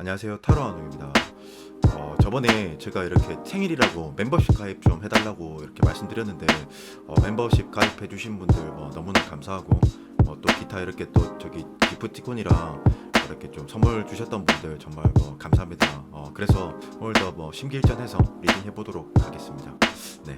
안녕하세요. 타로아노입니다. 저번에 제가 이렇게 생일이라고 멤버십 가입 좀 해달라고 이렇게 말씀드렸는데 멤버십 가입해주신 분들 너무나 감사하고 또 기타 이렇게 또 저기 기프티콘이랑 이렇게 좀 선물 주셨던 분들 정말 감사합니다. 그래서 오늘도 심기일전해서 리딩 해보도록 하겠습니다. 네.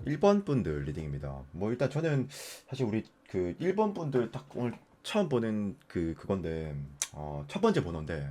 1번 분들 리딩입니다. 일단 저는 사실 우리 그 1번 분들 딱 오늘 처음 보는 그건데 첫 번째 번호인데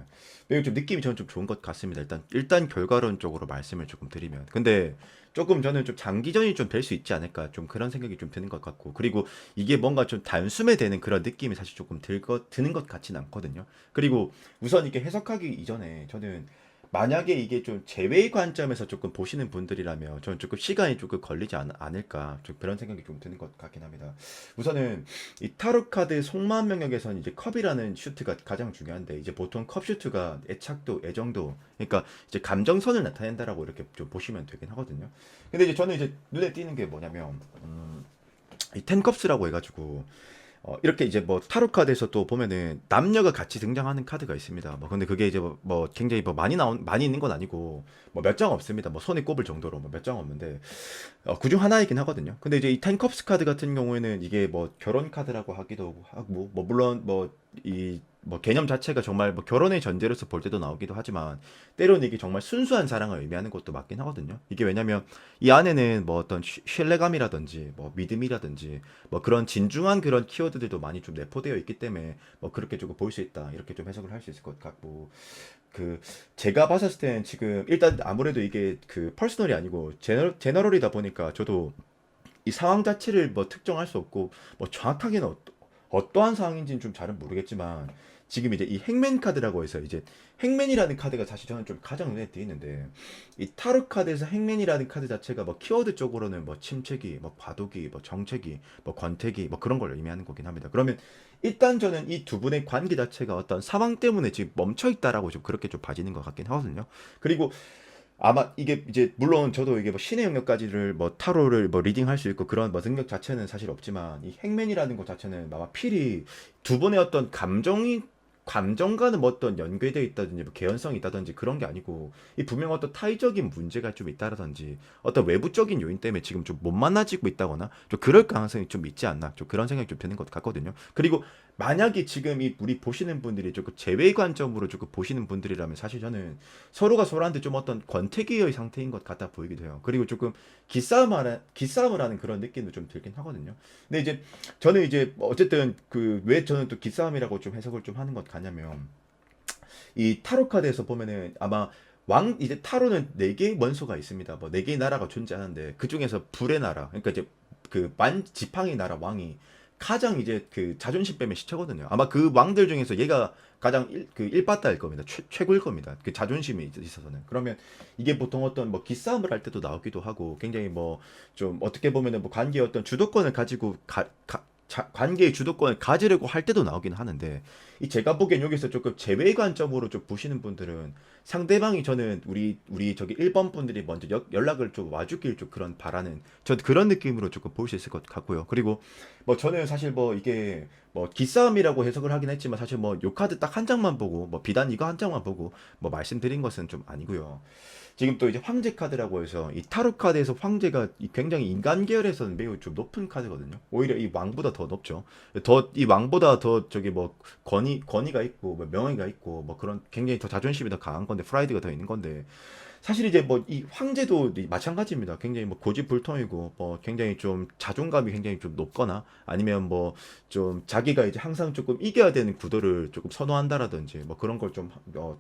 매우 좀 느낌이 저는 좀 좋은 것 같습니다. 일단 결과론적으로 말씀을 조금 드리면 근데 조금 저는 좀 장기전이 좀 될 수 있지 않을까 좀 그런 생각이 좀 드는 것 같고 그리고 이게 뭔가 좀 단숨에 되는 그런 느낌이 사실 조금 드는 것 같지는 않거든요. 그리고 우선 이게 해석하기 이전에 저는 만약에 이게 좀 제외의 관점에서 조금 보시는 분들이라면 저는 조금 시간이 조금 걸리지 않을까 좀 그런 생각이 좀 드는 것 같긴 합니다. 우선은 이 타로 카드 속마음 영역에서는 이제 컵이라는 슈트가 가장 중요한데 이제 보통 컵 슈트가 애착도, 애정도 그러니까 이제 감정선을 나타낸다라고 이렇게 좀 보시면 되긴 하거든요. 근데 이제 저는 이제 눈에 띄는 게 뭐냐면 이 텐컵스라고 해가지고 이렇게 이제 타로 카드에서 또 보면은 남녀가 같이 등장하는 카드가 있습니다. 근데 그게 이제 굉장히 많이 있는 건 아니고 몇 장 없습니다. 손에 꼽을 정도로 몇 장 없는데 그중 하나이긴 하거든요. 근데 이제 이 텐컵스 카드 같은 경우에는 이게 결혼 카드라고 하기도 하고 물론 이 개념 자체가 정말 결혼의 전제로서 볼 때도 나오기도 하지만 때로는 이게 정말 순수한 사랑을 의미하는 것도 맞긴 하거든요. 이게 왜냐면 이 안에는 어떤 신뢰감이라든지 믿음이라든지 그런 진중한 그런 키워드들도 많이 좀 내포되어 있기 때문에 그렇게 조금 볼 수 있다 이렇게 좀 해석을 할 수 있을 것 같고 그 제가 봤을 땐 지금 일단 아무래도 이게 그 퍼스널이 아니고 제너럴이다 보니까 저도 이 상황 자체를 특정할 수 없고 정확하게는 어떠한 상황인지는 좀 잘은 모르겠지만 지금 이제 이 행맨 카드라고 해서 이제 행맨이라는 카드가 사실 저는 좀 가장 눈에 띄는데 이 타로 카드에서 행맨이라는 카드 자체가 키워드 쪽으로는 침체기, 과도기, 정체기, 권태기 그런 걸 의미하는 거긴 합니다. 그러면 일단 저는 이 두 분의 관계 자체가 어떤 상황 때문에 지금 멈춰 있다라고 좀 그렇게 좀 봐지는 것 같긴 하거든요. 그리고 아마 이게 이제 물론 저도 이게 신의 영역까지를 타로를 리딩할 수 있고 그런 능력 자체는 사실 없지만 이 행맨이라는 것 자체는 아마 필히 두 분의 어떤 감정과는 어떤 연계되어 있다든지 개연성이 있다든지 그런 게 아니고 이 분명 어떤 타의적인 문제가 좀 있다라든지 어떤 외부적인 요인 때문에 지금 좀 못 만나지고 있다거나 좀 그럴 가능성이 좀 있지 않나 좀 그런 생각이 좀 드는 것 같거든요. 그리고 만약에 지금 이 우리 보시는 분들이 조금 제외 관점으로 조금 보시는 분들이라면 사실 저는 서로가 서로한테 좀 어떤 권태기의 상태인 것 같아 보이기도 해요. 그리고 조금 기싸움을 하는 그런 느낌도 좀 들긴 하거든요. 근데 이제 저는 이제 어쨌든 왜 저는 또 기싸움이라고 좀 해석을 좀 하는 것 같냐면 이 타로 카드에서 보면은 아마 이제 타로는 네 개의 원소가 있습니다. 네 개의 나라가 존재하는데 그 중에서 불의 나라, 그러니까 이제 그 지팡이 나라 왕이 가장 이제 그 자존심 빼면 시체거든요. 아마 그 왕들 중에서 얘가 가장 일바다일 겁니다. 최고일 겁니다. 그 자존심이 있어서는. 그러면 이게 보통 어떤 기싸움을 할 때도 나오기도 하고 굉장히 좀 어떻게 보면은 관계의 어떤 주도권을 가지고 관계의 주도권을 가지려고 할 때도 나오긴 하는데 이 제가 보기엔 여기서 조금 제외 관점으로 좀 보시는 분들은 상대방이 저는 우리 저기 1번 분들이 먼저 연락을 좀 와주길 좀 그런 바라는 저 그런 느낌으로 조금 볼 수 있을 것 같고요. 그리고 저는 사실 이게 뭐 기싸움이라고 해석을 하긴 했지만 사실 뭐 요 카드 딱 한 장만 보고 뭐 비단 이거 한 장만 보고 뭐 말씀드린 것은 좀 아니고요. 지금 또 이제 황제 카드라고 해서 이 타로 카드에서 황제가 굉장히 인간 계열에서는 매우 좀 높은 카드거든요. 오히려 이 왕보다 더 높죠. 더 이 왕보다 더 저기 뭐 권위가 있고 뭐 명예가 있고 뭐 그런 굉장히 더 자존심이 더 강한 건데 프라이드가 더 있는 건데 사실 이제 뭐 이 황제도 마찬가지입니다. 굉장히 뭐 고집불통이고 뭐 굉장히 좀 자존감이 굉장히 좀 높거나 아니면 뭐 좀 자기가 이제 항상 조금 이겨야 되는 구도를 조금 선호한다라든지 뭐 그런 걸 좀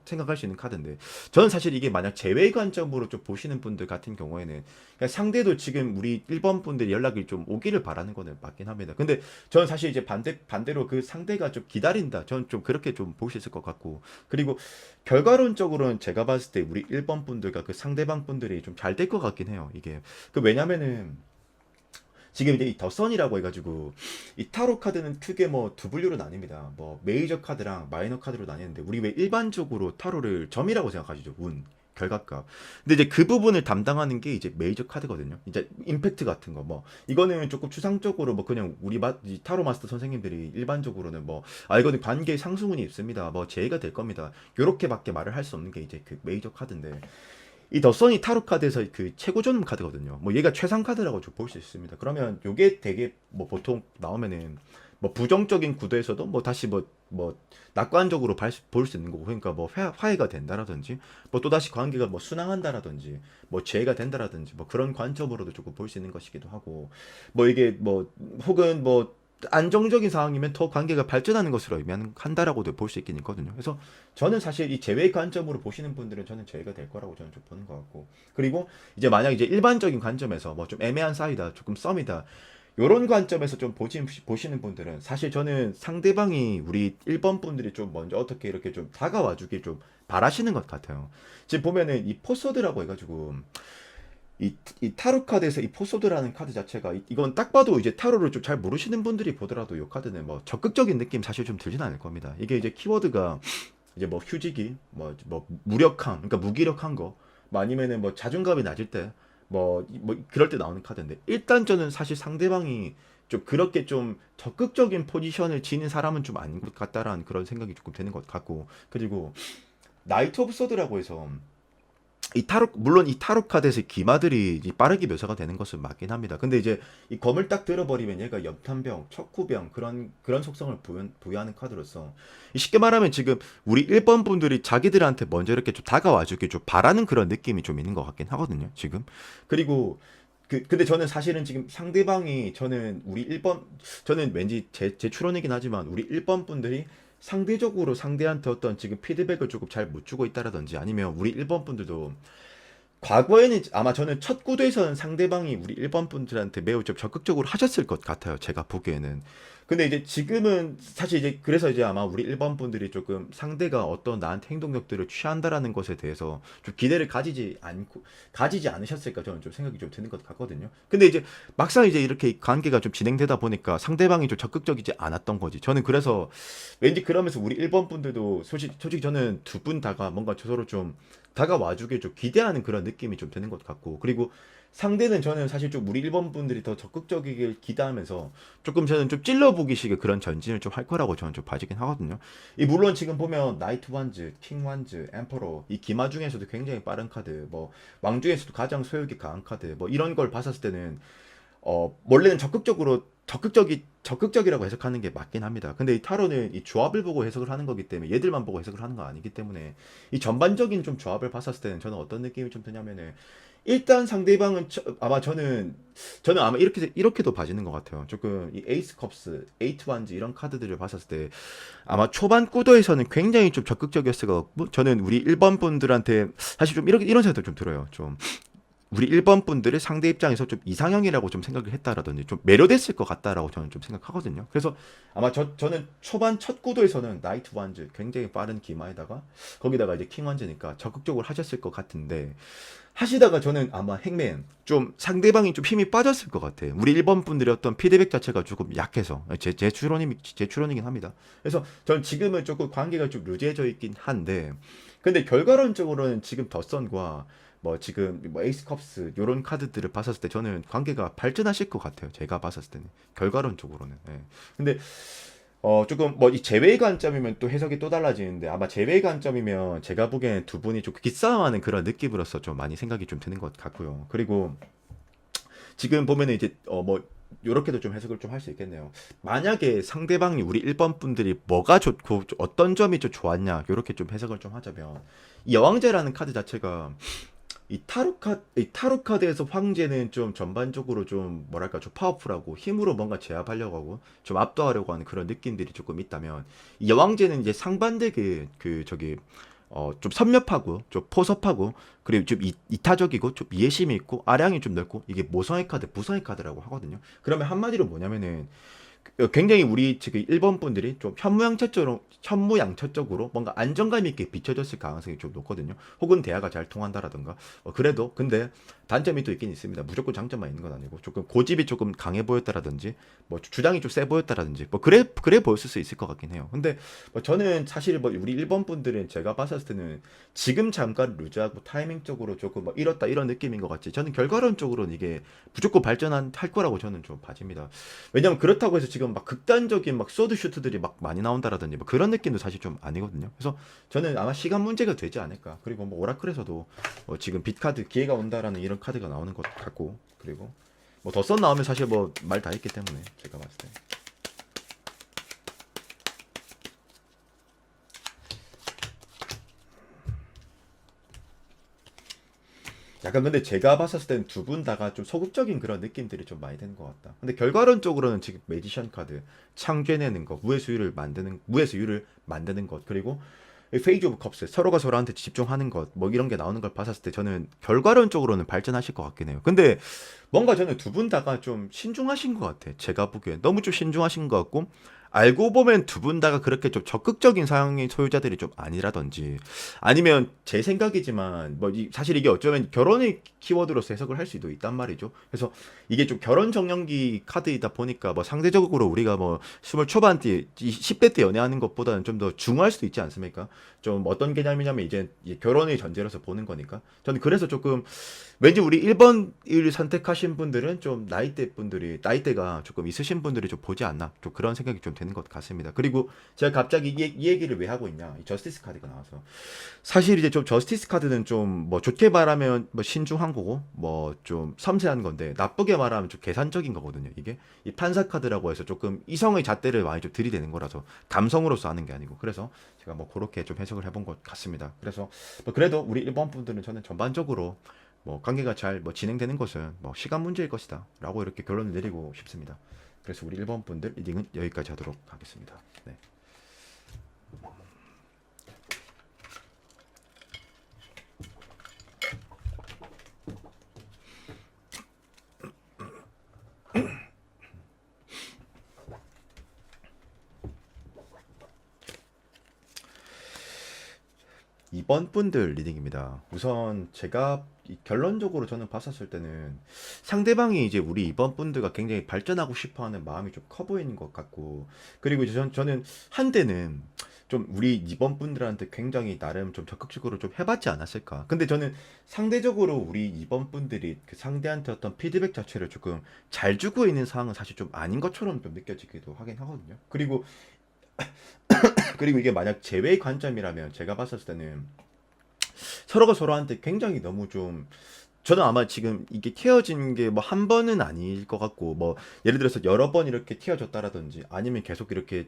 생각할 수 있는 카드인데 저는 사실 이게 만약 제외 관점으로 좀 보시는 분들 같은 경우에는 그냥 상대도 지금 우리 1번 분들이 연락이 좀 오기를 바라는 거는 맞긴 합니다. 근데 저는 사실 이제 반대로 그 상대가 좀 기다린다. 저는 좀 그렇게 좀 볼 수 있을 것 같고 그리고 결과론적으로는 제가 봤을 때 우리 1번 분들과 그 상대방 분들이 좀 잘 될 것 같긴 해요. 이게 그 왜냐면은 지금 이제 이 더선이라고 해가지고 이 타로 카드는 크게 뭐 두 분류로 나뉩니다. 뭐 메이저 카드랑 마이너 카드로 나뉘는데 우리 왜 일반적으로 타로를 점이라고 생각하시죠? 운, 결과값. 근데 이제 그 부분을 담당하는 게 이제 메이저 카드거든요. 이제 임팩트 같은 거 뭐 이거는 조금 추상적으로 뭐 그냥 이 타로 마스터 선생님들이 일반적으로는 뭐 아 이거는 관계 상승운이 있습니다. 뭐 제의가 될 겁니다. 요렇게밖에 말을 할 수 없는 게 이제 그 메이저 카드인데 이 더선이 타로 카드에서 그 최고존 카드거든요. 뭐 얘가 최상 카드라고 좀 볼 수 있습니다. 그러면 요게 되게 뭐 보통 나오면은 뭐 부정적인 구도에서도 뭐 다시 뭐 낙관적으로 볼 수 있는 거고 그러니까 뭐 화해가 된다라든지 뭐 또다시 관계가 뭐 순항한다라든지 뭐 재해가 된다라든지 뭐 그런 관점으로도 조금 볼 수 있는 것이기도 하고 뭐 이게 뭐 혹은 뭐 안정적인 상황이면 더 관계가 발전하는 것으로 의미한다라고도 볼 수 있긴 있거든요. 그래서 저는 사실 이 제외 관점으로 보시는 분들은 저는 제외가 될 거라고 저는 좀 보는 것 같고 그리고 이제 만약 이제 일반적인 관점에서 뭐 좀 애매한 사이다 조금 썸이다 요런 관점에서 좀 보시는 분들은 사실 저는 상대방이 우리 1번 분들이 좀 먼저 어떻게 이렇게 좀 다가와 주길 좀 바라시는 것 같아요. 지금 보면은 이 포서드라고 해가지고 이 타로 카드에서 이 포소드라는 카드 자체가 이건 딱 봐도 이제 타로를 좀 잘 모르시는 분들이 보더라도 이 카드는 뭐 적극적인 느낌 사실 좀 들진 않을 겁니다. 이게 이제 키워드가 이제 뭐 휴지기, 뭐 무력함, 그러니까 무기력한 거, 뭐 아니면은 뭐 자존감이 낮을 때, 뭐 그럴 때 나오는 카드인데 일단 저는 사실 상대방이 좀 그렇게 좀 적극적인 포지션을 지닌 사람은 좀 아닌 것 같다라는 그런 생각이 조금 드는 것 같고 그리고 나이트 오브 소드라고 해서 이 타로 물론 이 타로 카드에서 기마들이 빠르게 묘사가 되는 것은 맞긴 합니다. 근데 이제 이 검을 딱 들어버리면 얘가 염탐병, 척후병 그런 속성을 부여하는 카드로서 쉽게 말하면 지금 우리 1번 분들이 자기들한테 먼저 이렇게 좀 다가와주길 좀 바라는 그런 느낌이 좀 있는 것 같긴 하거든요. 지금 그리고 근데 저는 사실은 지금 상대방이 저는 우리 1번 저는 왠지 제 추론이긴 하지만 우리 1번 분들이 상대적으로 상대한테 어떤 지금 피드백을 조금 잘 못 주고 있다라든지 아니면 우리 1번 분들도 과거에는 아마 저는 첫 구도에서는 상대방이 우리 1번 분들한테 매우 좀 적극적으로 하셨을 것 같아요. 제가 보기에는. 근데 이제 지금은 사실 이제 그래서 이제 아마 우리 1번 분들이 조금 상대가 어떤 나한테 행동력들을 취한다라는 것에 대해서 좀 기대를 가지지 않으셨을까 저는 좀 생각이 좀 드는 것 같거든요. 근데 이제 막상 이제 이렇게 관계가 좀 진행되다 보니까 상대방이 좀 적극적이지 않았던 거지. 저는 그래서 왠지 그러면서 우리 1번 분들도 솔직히 저는 두 분 다가 뭔가 서로 좀 다가와주길 좀 기대하는 그런 느낌이 좀 드는 것 같고 그리고 상대는 저는 사실 좀 우리 일본 분들이 더 적극적이길 기대하면서 조금 저는 좀 찔러보기식의 그런 전진을 좀 할 거라고 저는 좀 봐지긴 하거든요. 이 물론 지금 보면 나이트 완즈, 킹 완즈, 엠퍼러 이 기마 중에서도 굉장히 빠른 카드, 뭐 왕 중에서도 가장 소욕이 강한 카드, 뭐 이런 걸 봤었을 때는 원래는 적극적이라고 해석하는 게 맞긴 합니다. 근데 이 타로는 이 조합을 보고 해석을 하는 거기 때문에 얘들만 보고 해석을 하는 거 아니기 때문에 이 전반적인 좀 조합을 봤었을 때는 저는 어떤 느낌이 좀 드냐면은 일단 상대방은 아마 저는 아마 이렇게도 봐지는 것 같아요. 조금 이 에이스 컵스, 에이트 완즈 이런 카드들을 봤었을 때 아마 초반 구도에서는 굉장히 좀 적극적이었을 것 같고 저는 우리 1번 분들한테 사실 좀 이런 생각도 좀 들어요. 좀 우리 1번 분들이 상대 입장에서 좀 이상형이라고 좀 생각을 했다라든지 좀 매료됐을 것 같다라고 저는 좀 생각하거든요. 그래서 아마 저는 초반 첫 구도에서는 나이트 완즈 굉장히 빠른 기마에다가 거기다가 이제 킹 완즈니까 적극적으로 하셨을 것 같은데 하시다가 저는 아마 핵맨 좀 상대방이 좀 힘이 빠졌을 것 같아요. 우리 1번 분들의 어떤 피드백 자체가 조금 약해서 제 추론이긴 합니다. 그래서 전 지금은 조금 관계가 좀 루즈해져 있긴 한데 근데 결과론적으로는 지금 더선과 뭐 지금 뭐 에이스 컵스 요런 카드들을 봤었을 때 저는 관계가 발전하실 것 같아요. 제가 봤었을 때는 결과론적으로는. 예. 근데 조금 뭐 이 제외의 관점이면 또 해석이 또 달라지는데 아마 제외의 관점이면 제가 보기엔 두 분이 좀 기싸움하는 그런 느낌으로서 좀 많이 생각이 좀 드는 것 같고요. 그리고 지금 보면은 이제 뭐 요렇게도 좀 해석을 좀 할 수 있겠네요. 만약에 상대방이 우리 1번 분들이 뭐가 좋고 어떤 점이 좀 좋았냐 요렇게 좀 해석을 좀 하자면 이 여왕제라는 카드 자체가 이 타로 카드에서 황제는 좀 전반적으로 좀 뭐랄까 좀 파워풀하고 힘으로 뭔가 제압하려고 하고 좀 압도하려고 하는 그런 느낌들이 조금 있다면 이 여왕제는 이제 상반되게 그 저기 좀 섭렵하고 좀 포섭하고 그리고 좀 이타적이고 좀 이해심이 있고 아량이 좀 넓고 이게 모성의 카드, 부성의 카드라고 하거든요. 그러면 한마디로 뭐냐면은 굉장히 우리 지금 일본 분들이 좀 현무양처적으로 뭔가 안정감 있게 비춰졌을 가능성이 좀 높거든요. 혹은 대화가 잘 통한다라든가. 그래도 근데 단점이 또 있긴 있습니다. 무조건 장점만 있는 건 아니고 조금 고집이 조금 강해 보였다라든지 뭐 주장이 좀 세 보였다라든지 뭐 그래 보였을 수 있을 것 같긴 해요. 근데 뭐 저는 사실 뭐 우리 일본 분들은 제가 봤을 때는 지금 잠깐 루즈하고 타이밍적으로 조금 뭐 이렇다 이런 느낌인 것 같지. 저는 결과론적으로는 이게 무조건 발전할 거라고 저는 좀 봐집니다. 왜냐면 그렇다고 해서 지금 막 극단적인 막 소드 슈트들이 막 많이 나온다라든지 뭐 그런 느낌도 사실 좀 아니거든요. 그래서 저는 아마 시간 문제가 되지 않을까. 그리고 뭐 오라클에서도 지금 빛카드 기회가 온다라는 이런 카드가 나오는 것 같고 그리고 뭐 더 썬 나오면 사실 뭐 말 다 했기 때문에 제가 봤을 때. 약간 근데 제가 봤었을 때는 두 분 다가 좀 소극적인 그런 느낌들이 좀 많이 되는 것 같다. 근데 결과론적으로는 지금 매지션 카드 창조해내는 것, 무에서 유를 만드는 것, 그리고 페이지 오브 컵스 서로가 서로한테 집중하는 것, 뭐 이런 게 나오는 걸 봤었을 때 저는 결과론적으로는 발전하실 것 같긴 해요. 근데 뭔가 저는 두 분 다가 좀 신중하신 것 같아. 제가 보기엔 너무 좀 신중하신 것 같고 알고 보면 두 분 다가 그렇게 좀 적극적인 상황의 소유자들이 좀 아니라든지 아니면 제 생각이지만 뭐 사실 이게 어쩌면 결혼의 키워드로서 해석을 할 수도 있단 말이죠. 그래서 이게 좀 결혼 정년기 카드이다 보니까 뭐 상대적으로 우리가 뭐 스물 초반 때 10대 때 연애하는 것보다는 좀 더 중요할 수도 있지 않습니까? 좀 어떤 개념이냐면 이제 결혼의 전제로서 보는 거니까 저는 그래서 조금 왠지 우리 1번을 선택하신 분들은 좀 나이대가 조금 있으신 분들이 좀 보지 않나 좀 그런 생각이 좀 드는 것 같습니다. 그리고 제가 갑자기 이 얘기를 왜 하고 있냐 이 저스티스 카드가 나와서 사실 이제 좀 저스티스 카드는 좀 뭐 좋게 말하면 뭐 신중한 거고 뭐 좀 섬세한 건데 나쁘게 말하면 좀 계산적인 거거든요. 이게 이 판사 카드라고 해서 조금 이성의 잣대를 많이 좀 들이대는 거라서 감성으로서 하는 게 아니고 그래서 제가 뭐 그렇게 좀 해석을 해본 것 같습니다. 그래서 뭐 그래도 우리 일본 분들은 저는 전반적으로 뭐 관계가 잘 뭐 진행되는 것은 뭐 시간 문제일 것이다라고 이렇게 결론을 내리고 싶습니다. 그래서 우리 일본 분들 리딩은 여기까지 하도록 하겠습니다. 네. 이번 분들 리딩입니다. 우선 제가 결론적으로 저는 봤었을 때는 상대방이 이제 우리 이번 분들과 굉장히 발전하고 싶어하는 마음이 좀 커 보이는 것 같고 그리고 이제 저는 한때는 좀 우리 이번 분들한테 굉장히 나름 좀 적극적으로 좀 해봤지 않았을까. 근데 저는 상대적으로 우리 이번 분들이 그 상대한테 어떤 피드백 자체를 조금 잘 주고 있는 상황은 사실 좀 아닌 것처럼 좀 느껴지기도 하긴 하거든요. 그리고 이게 만약 제외의 관점이라면 제가 봤을 때는 서로가 서로한테 굉장히 너무 좀 저는 아마 지금 이게 튀어진 게 뭐 한 번은 아닐 것 같고 뭐 예를 들어서 여러 번 이렇게 튀어졌다라든지 아니면 계속 이렇게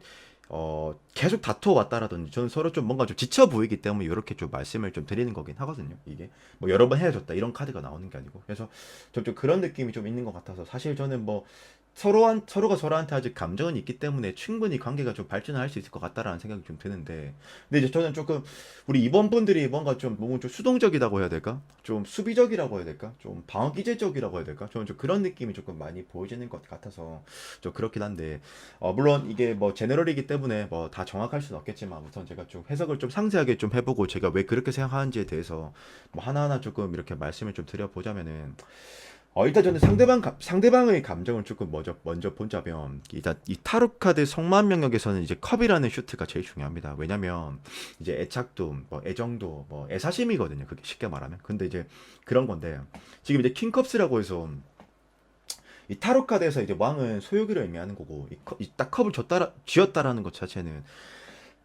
계속 다투어 왔다라든지 저는 서로 좀 뭔가 좀 지쳐 보이기 때문에 이렇게 좀 말씀을 좀 드리는 거긴 하거든요. 이게 뭐 여러 번 헤어졌다 이런 카드가 나오는 게 아니고 그래서 좀 그런 느낌이 좀 있는 것 같아서 사실 저는 뭐 서로가 서로한테 아직 감정은 있기 때문에 충분히 관계가 좀 발전할 수 있을 것 같다라는 생각이 좀 드는데 근데 이제 저는 조금 우리 이번 분들이 뭔가 좀 너무 좀 수동적이라고 해야 될까? 좀 수비적이라고 해야 될까? 좀 방어 기제적이라고 해야 될까? 저는 좀 그런 느낌이 조금 많이 보여지는 것 같아서 좀 그렇긴 한데 물론 이게 뭐 제너럴이기 때문에 뭐 다 정확할 수는 없겠지만 우선 제가 좀 해석을 좀 상세하게 좀 해보고 제가 왜 그렇게 생각하는지에 대해서 뭐 하나하나 조금 이렇게 말씀을 좀 드려보자면은 일단 저는 상대방의 감정을 조금 먼저 본다면, 일단 이 타로 카드 속마음 영역에서는 이제 컵이라는 슈트가 제일 중요합니다. 왜냐면, 이제 애착도, 뭐 애정도, 뭐 애사심이거든요. 그게 쉽게 말하면. 근데 이제 그런 건데, 지금 이제 킹컵스라고 해서 이 타로 카드에서 이제 왕은 소유기를 의미하는 거고 딱 컵을 쥐었다라는 것 자체는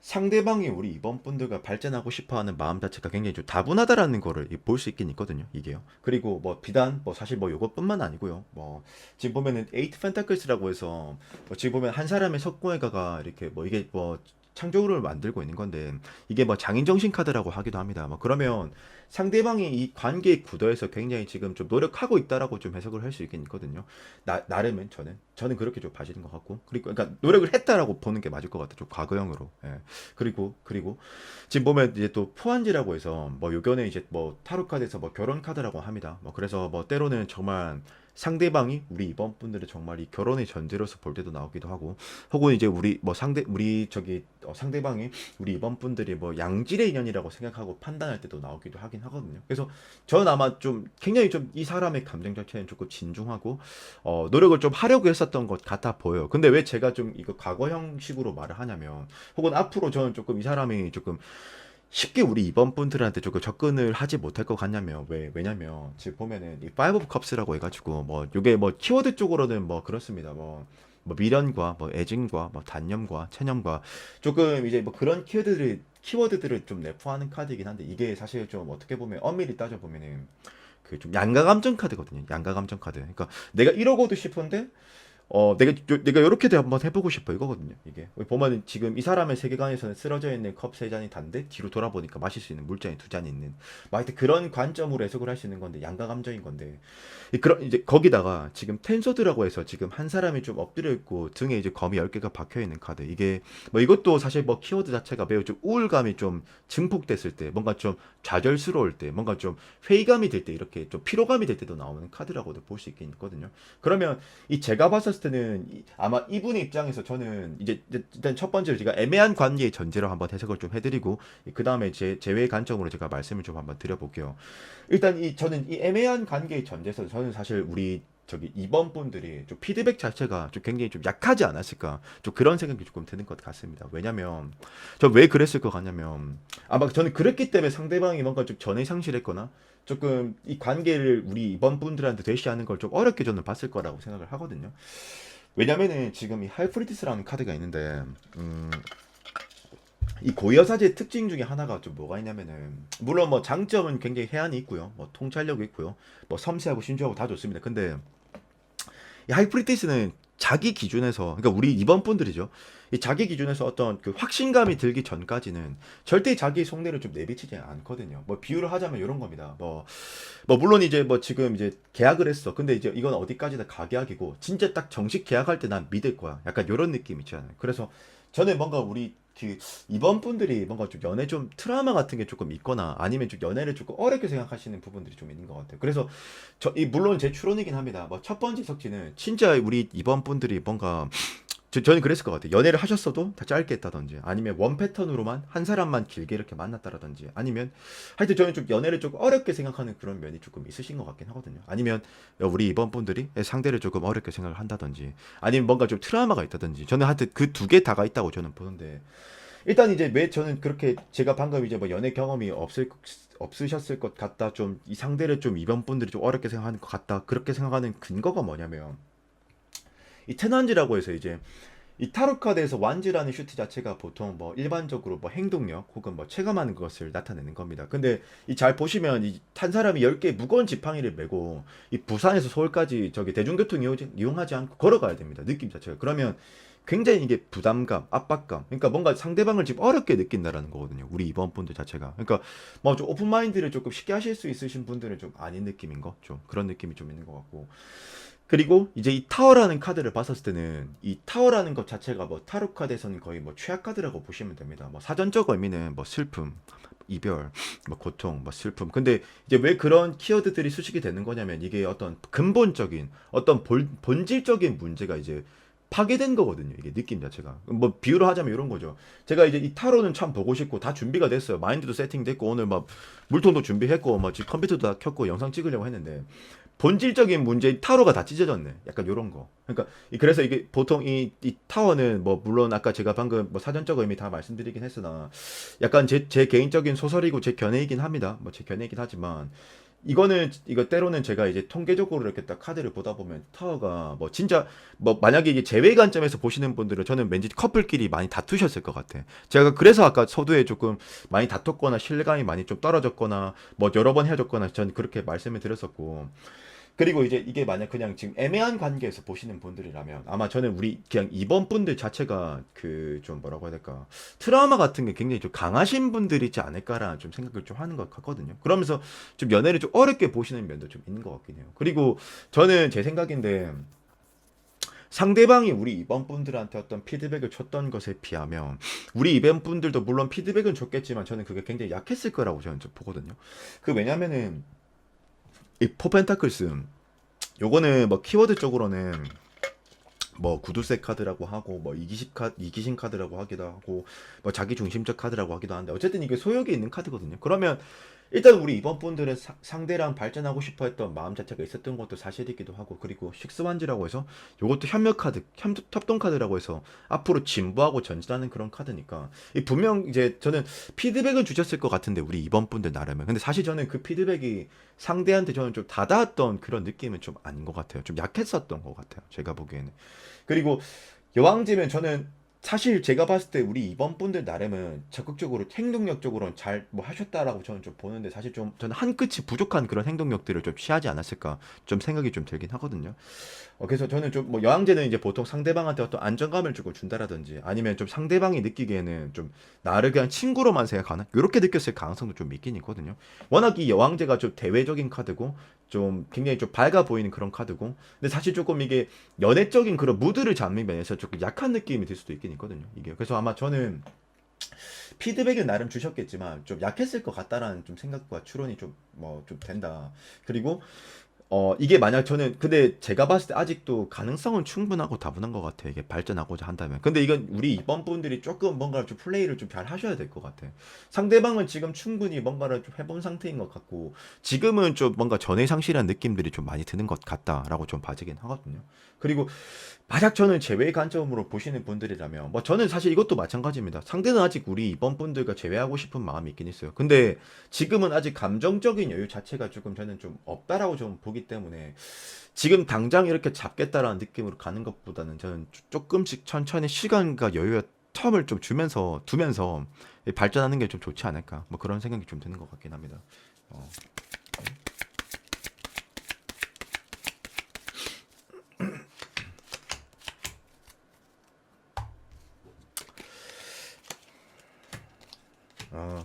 상대방이 우리 이번 분들과 발전하고 싶어하는 마음 자체가 굉장히 좀 다분하다라는 거를 볼 수 있긴 있거든요. 이게요. 그리고 뭐 비단 뭐 사실 뭐 요것뿐만 아니고요. 뭐 지금 보면은 에이트 펜타클스라고 해서 뭐 지금 보면 한 사람의 석궁회가가 이렇게 뭐 이게 뭐 창조를 만들고 있는 건데 이게 뭐 장인정신 카드라고 하기도 합니다. 뭐 그러면 상대방이 이 관계의 구도에서 굉장히 지금 좀 노력하고 있다라고 좀 해석을 할 수 있긴 있거든요. 나름은 저는 그렇게 좀 봐지는 것 같고 그리고 그러니까 노력을 했다라고 보는 게 맞을 것 같아요. 좀 과거형으로. 예. 그리고 지금 보면 이제 또 포한지라고 해서 뭐 요견에 이제 뭐 타로 카드에서 뭐 결혼 카드라고 합니다. 뭐 그래서 뭐 때로는 정말 상대방이 우리 이번 분들을 정말 이 결혼의 전제로서 볼 때도 나오기도 하고 혹은 이제 우리 저기 상대방이 우리 이번 분들이 뭐 양질의 인연이라고 생각하고 판단할 때도 나오기도 하긴 하거든요. 그래서 저는 아마 좀 굉장히 좀 이 사람의 감정 자체는 조금 진중하고 노력을 좀 하려고 했었던 것 같아 보여요. 근데 왜 제가 좀 이거 과거형식으로 말을 하냐면 혹은 앞으로 저는 조금 이 사람이 조금 쉽게 우리 이번 분들한테 조금 접근을 하지 못할 것 같냐면 왜냐면 지금 보면은 이 파이브 오브 컵스라고 해가지고 뭐 요게 뭐 키워드 쪽으로는 뭐 그렇습니다. 뭐 미련과 뭐 애증과 뭐 단념과 체념과 조금 이제 뭐 그런 키워드들을 좀 내포하는 카드이긴 한데 이게 사실 좀 어떻게 보면 엄밀히 따져 보면은 그 좀 양가 감정 카드거든요. 양가 감정 카드. 그러니까 내가 이러고도 싶은데 내가 요렇게도 한번 해보고 싶어 이거거든요. 이게 보면은 지금 이 사람의 세계관에서는 쓰러져 있는 컵 세 잔이 단데 뒤로 돌아보니까 마실 수 있는 물잔이 두 잔이 있는 막 하여튼 그런 관점으로 해석을 할 수 있는 건데 양가 감정인 건데 그런 이제 거기다가 지금 텐서드라고 해서 지금 한 사람이 좀 엎드려 있고 등에 이제 검이 10개가 박혀 있는 카드 이게 뭐 이것도 사실 뭐 키워드 자체가 매우 좀 우울감이 좀 증폭됐을 때 뭔가 좀 좌절스러울 때 뭔가 좀 회의감이 될 때 이렇게 좀 피로감이 될 때도 나오는 카드라고도 볼 수 있긴 있거든요. 그러면 이 제가 봤었을 때는 아마 이분의 입장에서 저는 이제 일단 첫 번째로 제가 애매한 관계의 전제로 한번 해석을 좀 해드리고 그 다음에 제 제외 관점으로 제가 말씀을 좀 한번 드려볼게요. 일단 저는 이 애매한 관계의 전제에서 저는 사실 우리 저기 이번 분들이 좀 피드백 자체가 좀 굉장히 좀 약하지 않았을까 좀 그런 생각이 조금 드는 것 같습니다. 왜냐면 저 왜 그랬을 것 같냐면 아마 저는 그랬기 때문에 상대방이 뭔가 좀 전에 상실했거나 조금 이 관계를 우리 이번 분들한테 대시하는 걸 좀 어렵게 저는 봤을 거라고 생각을 하거든요. 왜냐면은 지금 이 할프리티스라는 카드가 있는데 이 고여사제의 특징 중에 하나가 좀 뭐가 있냐면은 물론 뭐 장점은 굉장히 해안이 있고요. 뭐 통찰력이 있고요. 뭐 섬세하고 신중하고 다 좋습니다. 근데 이 하이프리티스는 자기 기준에서 그러니까 우리 이번 분들이죠. 이 자기 기준에서 어떤 그 확신감이 들기 전까지는 절대 자기 속내를 좀 내비치지 않거든요. 뭐 비유를 하자면 이런 겁니다. 뭐 물론 이제 뭐 지금 이제 계약을 했어. 근데 이제 이건 어디까지나 가계약이고 진짜 딱 정식 계약할 때 난 믿을 거야. 약간 이런 느낌 있잖아요. 그래서 저는 뭔가 우리 그 이번 분들이 뭔가 좀 연애 좀 트라우마 같은 게 조금 있거나 아니면 좀 연애를 조금 어렵게 생각하시는 부분들이 좀 있는 것 같아요. 그래서 물론 제 추론이긴 합니다. 뭐 첫 번째 석지는 진짜 우리 이번 분들이 뭔가 저는 그랬을 것 같아요. 연애를 하셨어도 다 짧게 했다든지 아니면 원 패턴으로만 한 사람만 길게 이렇게 만났다라든지 아니면 하여튼 저는 좀 연애를 조금 어렵게 생각하는 그런 면이 조금 있으신 것 같긴 하거든요. 아니면 우리 이번 분들이 상대를 조금 어렵게 생각을 한다든지 아니면 뭔가 좀 트라우마가 있다든지 저는 하여튼 그 두 개 다가 있다고 저는 보는데 일단 이제 왜 저는 그렇게 제가 방금 이제 뭐 연애 경험이 없으셨을 것 같다 좀 이 상대를 좀 이번 분들이 좀 어렵게 생각하는 것 같다 그렇게 생각하는 근거가 뭐냐면 이 테넌지라고 해서 이제 이 타로 카드에서 완지라는 슈트 자체가 보통 뭐 일반적으로 뭐 행동력 혹은 뭐 체감하는 것을 나타내는 겁니다. 근데 이 잘 보시면 이 한 사람이 10개 무거운 지팡이를 메고 이 부산에서 서울까지 저기 대중교통 이용하지 않고 걸어가야 됩니다. 느낌 자체가. 그러면 굉장히 이게 부담감, 압박감. 그러니까 뭔가 상대방을 지금 어렵게 느낀다라는 거거든요. 우리 이번 분들 자체가. 그러니까 뭐 좀 오픈 마인드를 조금 쉽게 하실 수 있으신 분들은 좀 아닌 느낌인 거. 좀 그런 느낌이 좀 있는 것 같고. 그리고 이제 이 타워라는 카드를 봤었을 때는 이 타워라는 것 자체가 뭐 타로 카드에서는 거의 뭐 최악 카드라고 보시면 됩니다. 뭐 사전적 의미는 뭐 슬픔, 이별, 뭐 고통, 뭐 슬픔. 근데 이제 왜 그런 키워드들이 수식이 되는 거냐면 이게 어떤 근본적인 어떤 본질적인 문제가 이제 파괴된 거거든요. 이게 느낌 자체가. 뭐 비유를 하자면 이런 거죠. 제가 이제 이 타로는 참 보고 싶고 다 준비가 됐어요. 마인드도 세팅됐고 오늘 막 물통도 준비했고 뭐 지금 컴퓨터도 다 켰고 영상 찍으려고 했는데 본질적인 문제인 타로가 다 찢어졌네. 약간 요런 거. 그러니까 그래서 이게 보통 이 타워는 뭐 물론 아까 제가 방금 뭐 사전적 의미 다 말씀드리긴 했으나 약간 제 개인적인 소설이고 제 견해이긴 합니다. 뭐 제 견해이긴 하지만 이거 때로는 제가 이제 통계적으로 이렇게 딱 카드를 보다 보면 타워가 뭐 진짜 뭐 만약에 이게 제외 관점에서 보시는 분들은 저는 왠지 커플끼리 많이 다투셨을 것 같아. 제가 그래서 아까 서두에 조금 많이 다퉜거나 신뢰감이 많이 좀 떨어졌거나 뭐 여러 번 헤어졌거나 전 그렇게 말씀을 드렸었고, 그리고 이제 이게 만약 그냥 지금 애매한 관계에서 보시는 분들이라면 아마 저는 우리 그냥 이번 분들 자체가 그 좀 뭐라고 해야 될까, 트라우마 같은 게 굉장히 좀 강하신 분들이지 않을까라는 좀 생각을 좀 하는 것 같거든요. 그러면서 좀 연애를 좀 어렵게 보시는 면도 좀 있는 것 같긴 해요. 그리고 저는 제 생각인데 상대방이 우리 이번 분들한테 어떤 피드백을 줬던 것에 비하면 우리 이번 분들도 물론 피드백은 줬겠지만 저는 그게 굉장히 약했을 거라고 저는 좀 보거든요. 그 왜냐면은 이 포펜타클스 요거는 뭐 키워드 쪽으로는 뭐 구두쇠 카드라고 하고 뭐 이기신 카드라고 하기도 하고 뭐 자기 중심적 카드라고 하기도 하는데 어쨌든 이게 소욕이 있는 카드거든요. 그러면 일단 우리 이번 분들은 상대랑 발전하고 싶어 했던 마음 자체가 있었던 것도 사실이기도 하고, 그리고 식스완지라고 해서 요것도 협력 카드, 협동 카드라고 해서 앞으로 진보하고 전진하는 그런 카드니까 이 분명 이제 저는 피드백을 주셨을 것 같은데 우리 이번 분들 나름은, 근데 사실 저는 그 피드백이 상대한테 저는 좀 다가왔던 그런 느낌은 좀 아닌 것 같아요. 좀 약했었던 것 같아요. 제가 보기에는. 그리고 여왕제면 저는 사실 제가 봤을 때 우리 이번 분들 나름은 적극적으로 행동력적으로는 잘 뭐 하셨다라고 저는 좀 보는데 사실 좀 저는 한 끗이 부족한 그런 행동력들을 좀 취하지 않았을까 좀 생각이 좀 들긴 하거든요. 그래서 저는 좀 뭐 여왕제는 이제 보통 상대방한테 어떤 안정감을 주고 준다라든지 아니면 좀 상대방이 느끼기에는 좀 나를 그냥 친구로만 생각하는 이렇게 느꼈을 가능성도 좀 있긴 있거든요. 워낙 이 여왕제가 좀 대외적인 카드고 좀 굉장히 좀 밝아 보이는 그런 카드고, 근데 사실 조금 이게 연애적인 그런 무드를 잡는 면에서 조금 약한 느낌이 들 수도 있긴 있거든요. 이게 그래서 아마 저는 피드백은 나름 주셨겠지만 좀 약했을 것 같다라는 좀 생각과 추론이 좀 뭐 좀 된다. 그리고 이게 만약 저는 근데 제가 봤을 때 아직도 가능성은 충분하고 다분한 것 같아요. 이게 발전하고자 한다면. 근데 이건 우리 이번 분들이 조금 뭔가 좀 플레이를 좀 잘 하셔야 될 것 같아. 상대방은 지금 충분히 뭔가를 좀 해본 상태인 것 같고 지금은 좀 뭔가 전에 상실한 느낌들이 좀 많이 드는 것 같다라고 좀 봐지긴 하거든요. 그리고 만약 저는 제외 관점으로 보시는 분들이라면 뭐 저는 사실 이것도 마찬가지입니다. 상대는 아직 우리 이번 분들과 제외하고 싶은 마음이 있긴 있어요. 근데 지금은 아직 감정적인 여유 자체가 조금 저는 좀 없다라고 좀 보기 때문에 지금 당장 이렇게 잡겠다라는 느낌으로 가는 것보다는 저는 조금씩 천천히 시간과 여유와 텀을 좀 주면서 두면서 발전하는 게 좀 좋지 않을까 뭐 그런 생각이 좀 드는 것 같긴 합니다. 어.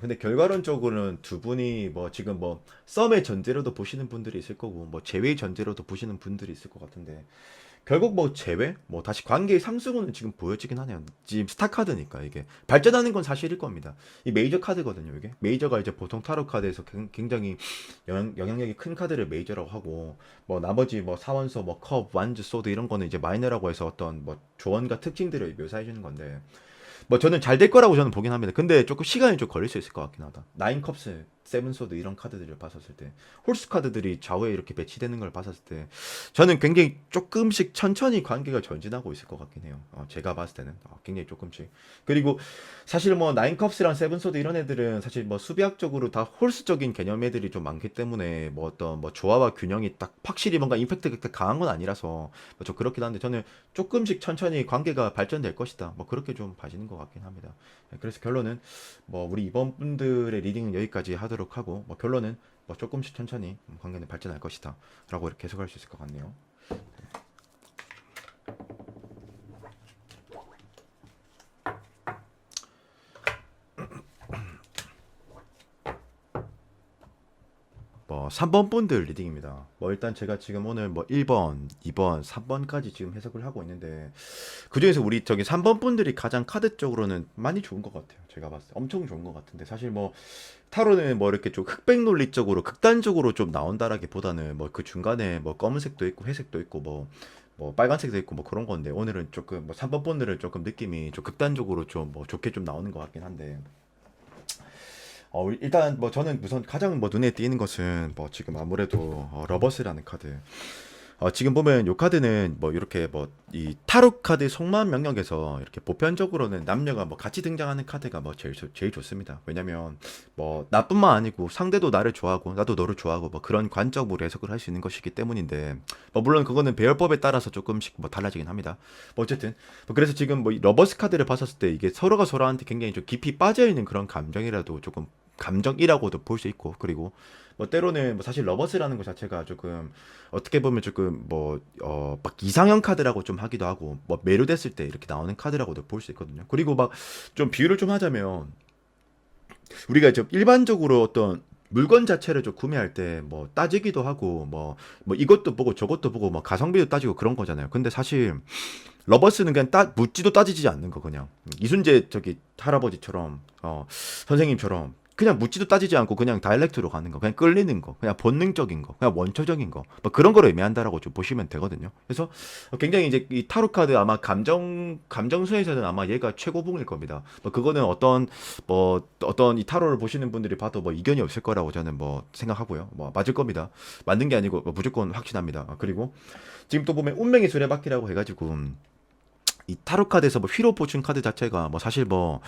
근데 결과론적으로는 두 분이 뭐 지금 뭐 썸의 전제로도 보시는 분들이 있을 거고 뭐 제외 전제로도 보시는 분들이 있을 것 같은데 결국 뭐 제외 뭐 다시 관계의 상승은 지금 보여지긴 하네요. 지금 스타 카드니까 이게 발전하는 건 사실일 겁니다. 이 메이저 카드거든요. 이게 메이저가 이제 보통 타로 카드에서 굉장히 영향력이 큰 카드를 메이저라고 하고 뭐 나머지 뭐 사원소 뭐 컵, 완즈, 소드 이런 거는 이제 마이너라고 해서 어떤 뭐 조언과 특징들을 묘사해 주는 건데 뭐 저는 잘 될 거라고 저는 보긴 합니다. 근데 조금 시간이 좀 걸릴 수 있을 것 같긴 하다. 나인 컵스, 세븐 소드 이런 카드들을 봤었을 때, 홀스 카드들이 좌우에 이렇게 배치되는 걸 봤었을 때, 저는 굉장히 조금씩 천천히 관계가 전진하고 있을 것 같긴 해요. 제가 봤을 때는 굉장히 조금씩. 그리고 사실 뭐 나인 컵스랑 세븐 소드 이런 애들은 사실 뭐 수비학적으로 다 홀스적인 개념 애들이 좀 많기 때문에 뭐 어떤 뭐 조화와 균형이 딱 확실히 뭔가 임팩트가 강한 건 아니라서 뭐좀 그렇긴 한데 저는 조금씩 천천히 관계가 발전될 것이다. 뭐 그렇게 좀 봐지는 것 같긴 합니다. 그래서 결론은 뭐 우리 이번 분들의 리딩은 여기까지 하도록 하고 뭐 결론은 뭐 조금씩 천천히 관계는 발전할 것이다. 라고 이렇게 해석할 수 있을 것 같네요. 뭐 3번 분들 리딩입니다. 뭐 일단 제가 지금 오늘 뭐 1번, 2번, 3번까지 지금 해석을 하고 있는데 그중에서 우리 저기 3번 분들이 가장 카드적으로는 많이 좋은 것 같아요. 제가 봤을 때 엄청 좋은 것 같은데 사실 뭐 타로는 뭐 이렇게 좀 흑백 논리적으로 극단적으로 좀 나온다라기보다는 뭐 그 중간에 뭐 검은색도 있고 회색도 있고 뭐 빨간색도 있고 뭐 그런 건데 오늘은 조금 뭐 3번 분들은 조금 느낌이 좀 극단적으로 좀 뭐 좋게 좀 나오는 것 같긴 한데 일단 뭐 저는 우선 가장 뭐 눈에 띄는 것은 뭐 지금 아무래도 러버스라는 카드. 지금 보면 요 카드는 뭐 이렇게 뭐 이 타로 카드 속마음 영역에서 이렇게 보편적으로는 남녀가 뭐 같이 등장하는 카드가 뭐 제일 좋습니다. 왜냐면 뭐 나뿐만 아니고 상대도 나를 좋아하고 나도 너를 좋아하고 뭐 그런 관점으로 해석을 할 수 있는 것이기 때문인데 뭐 물론 그거는 배열법에 따라서 조금씩 뭐 달라지긴 합니다. 뭐 어쨌든 뭐 그래서 지금 뭐이 러버스 카드를 봤었을 때 이게 서로가 서로한테 굉장히 좀 깊이 빠져 있는 그런 감정이라도 조금 감정이라고도 볼 수 있고 그리고 뭐 때로는 뭐 사실 러버스라는 것 자체가 조금 어떻게 보면 조금 뭐 막 이상형 카드라고 좀 하기도 하고 뭐 매료됐을 때 이렇게 나오는 카드라고도 볼 수 있거든요. 그리고 막 좀 비유를 좀 하자면 우리가 좀 일반적으로 어떤 물건 자체를 좀 구매할 때 뭐 따지기도 하고 뭐 이것도 보고 저것도 보고 뭐 가성비도 따지고 그런 거잖아요. 근데 사실 러버스는 그냥 묻지도 따지지 않는 거 그냥 이순재 저기 할아버지처럼 선생님처럼 그냥 묻지도 따지지 않고 그냥 다이렉트로 가는 거 그냥 끌리는 거 그냥 본능적인 거 그냥 원초적인 거 뭐 그런 거를 의미한다라고 좀 보시면 되거든요. 그래서 굉장히 이제 이 타로 카드 아마 감정수에서는 아마 얘가 최고봉일 겁니다. 뭐 그거는 어떤 이 타로를 보시는 분들이 봐도 뭐 이견이 없을 거라고 저는 뭐 생각하고요. 뭐 맞을 겁니다. 맞는 게 아니고 뭐 무조건 확신합니다. 그리고 지금 또 보면 운명의 수레바퀴라고 해가지고 이 타로 카드에서 뭐 휘로 포춘 카드 자체가 뭐 사실 뭐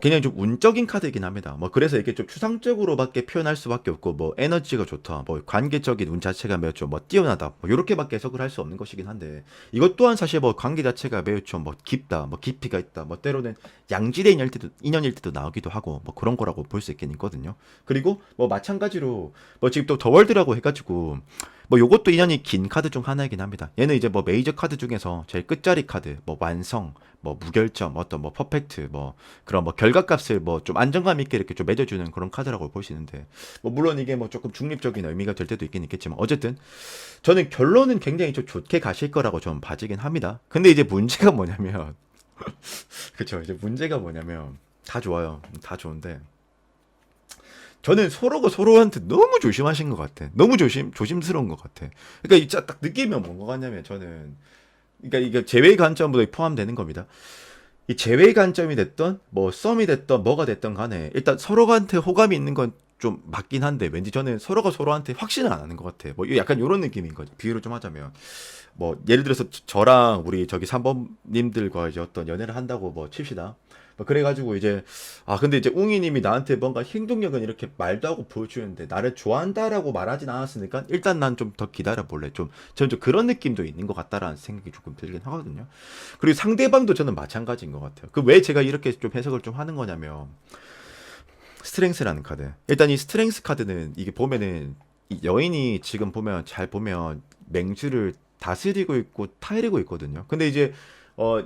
굉장히 좀 운적인 카드이긴 합니다. 뭐 그래서 이게 좀 추상적으로밖에 표현할 수밖에 없고 뭐 에너지가 좋다, 뭐 관계적인 운 자체가 매우 좀 뭐 뛰어나다, 뭐 요렇게밖에 해석을 할 수 없는 것이긴 한데 이것 또한 사실 뭐 관계 자체가 매우 좀 뭐 깊다, 뭐 깊이가 있다, 뭐 때로는 양질의 인연일 때도 나오기도 하고 뭐 그런 거라고 볼 수 있긴 있거든요. 그리고 뭐 마찬가지로 뭐 지금 또 더월드라고 해가지고 뭐 요것도 인연이 긴 카드 중 하나이긴 합니다. 얘는 이제 뭐 메이저 카드 중에서 제일 끝자리 카드, 뭐 완성, 뭐 무결점, 어떤 뭐 퍼펙트, 뭐 그런 뭐 결과값을 뭐 좀 안정감 있게 이렇게 좀 매겨주는 그런 카드라고 보시는데 뭐 물론 이게 뭐 조금 중립적인 의미가 될 때도 있긴 있겠지만 어쨌든 저는 결론은 굉장히 좀 좋게 가실 거라고 좀 봐지긴 합니다. 근데 이제 문제가 뭐냐면 그쵸 이제 문제가 뭐냐면 다 좋아요. 다 좋은데 저는 서로가 서로한테 너무 조심하신 것 같아. 너무 조심스러운 것 같아. 그러니까 진짜 딱 느끼면 뭔가 같냐면 저는 그러니까 이게 제외 관점도 포함되는 겁니다. 이 제외 관점이 됐던 뭐 썸이 됐던 뭐가 됐던 간에 일단 서로한테 호감이 있는 건 좀 맞긴 한데 왠지 저는 서로가 서로한테 확신을 안 하는 것 같아. 뭐 약간 이런 느낌인 거지. 비유를 좀 하자면 뭐 예를 들어서 저랑 우리 저기 3번님들과 이제 어떤 연애를 한다고 뭐 칩시다. 뭐 그래가지고 이제 근데 이제 웅이님이 나한테 뭔가 행동력은 이렇게 말도 하고 보여주는데 나를 좋아한다라고 말하진 않았으니까 일단 난 좀 더 기다려 볼래. 저는 좀 그런 느낌도 있는 것 같다라는 생각이 조금 들긴 하거든요. 그리고 상대방도 저는 마찬가지인 것 같아요. 그 왜 제가 이렇게 좀 해석을 좀 하는 거냐면 스트렝스라는 카드. 일단 이 스트렝스 카드는 이게 보면은 이 여인이 지금 보면 잘 보면 맹주를 다스리고 있고 타이르고 있거든요. 근데 이제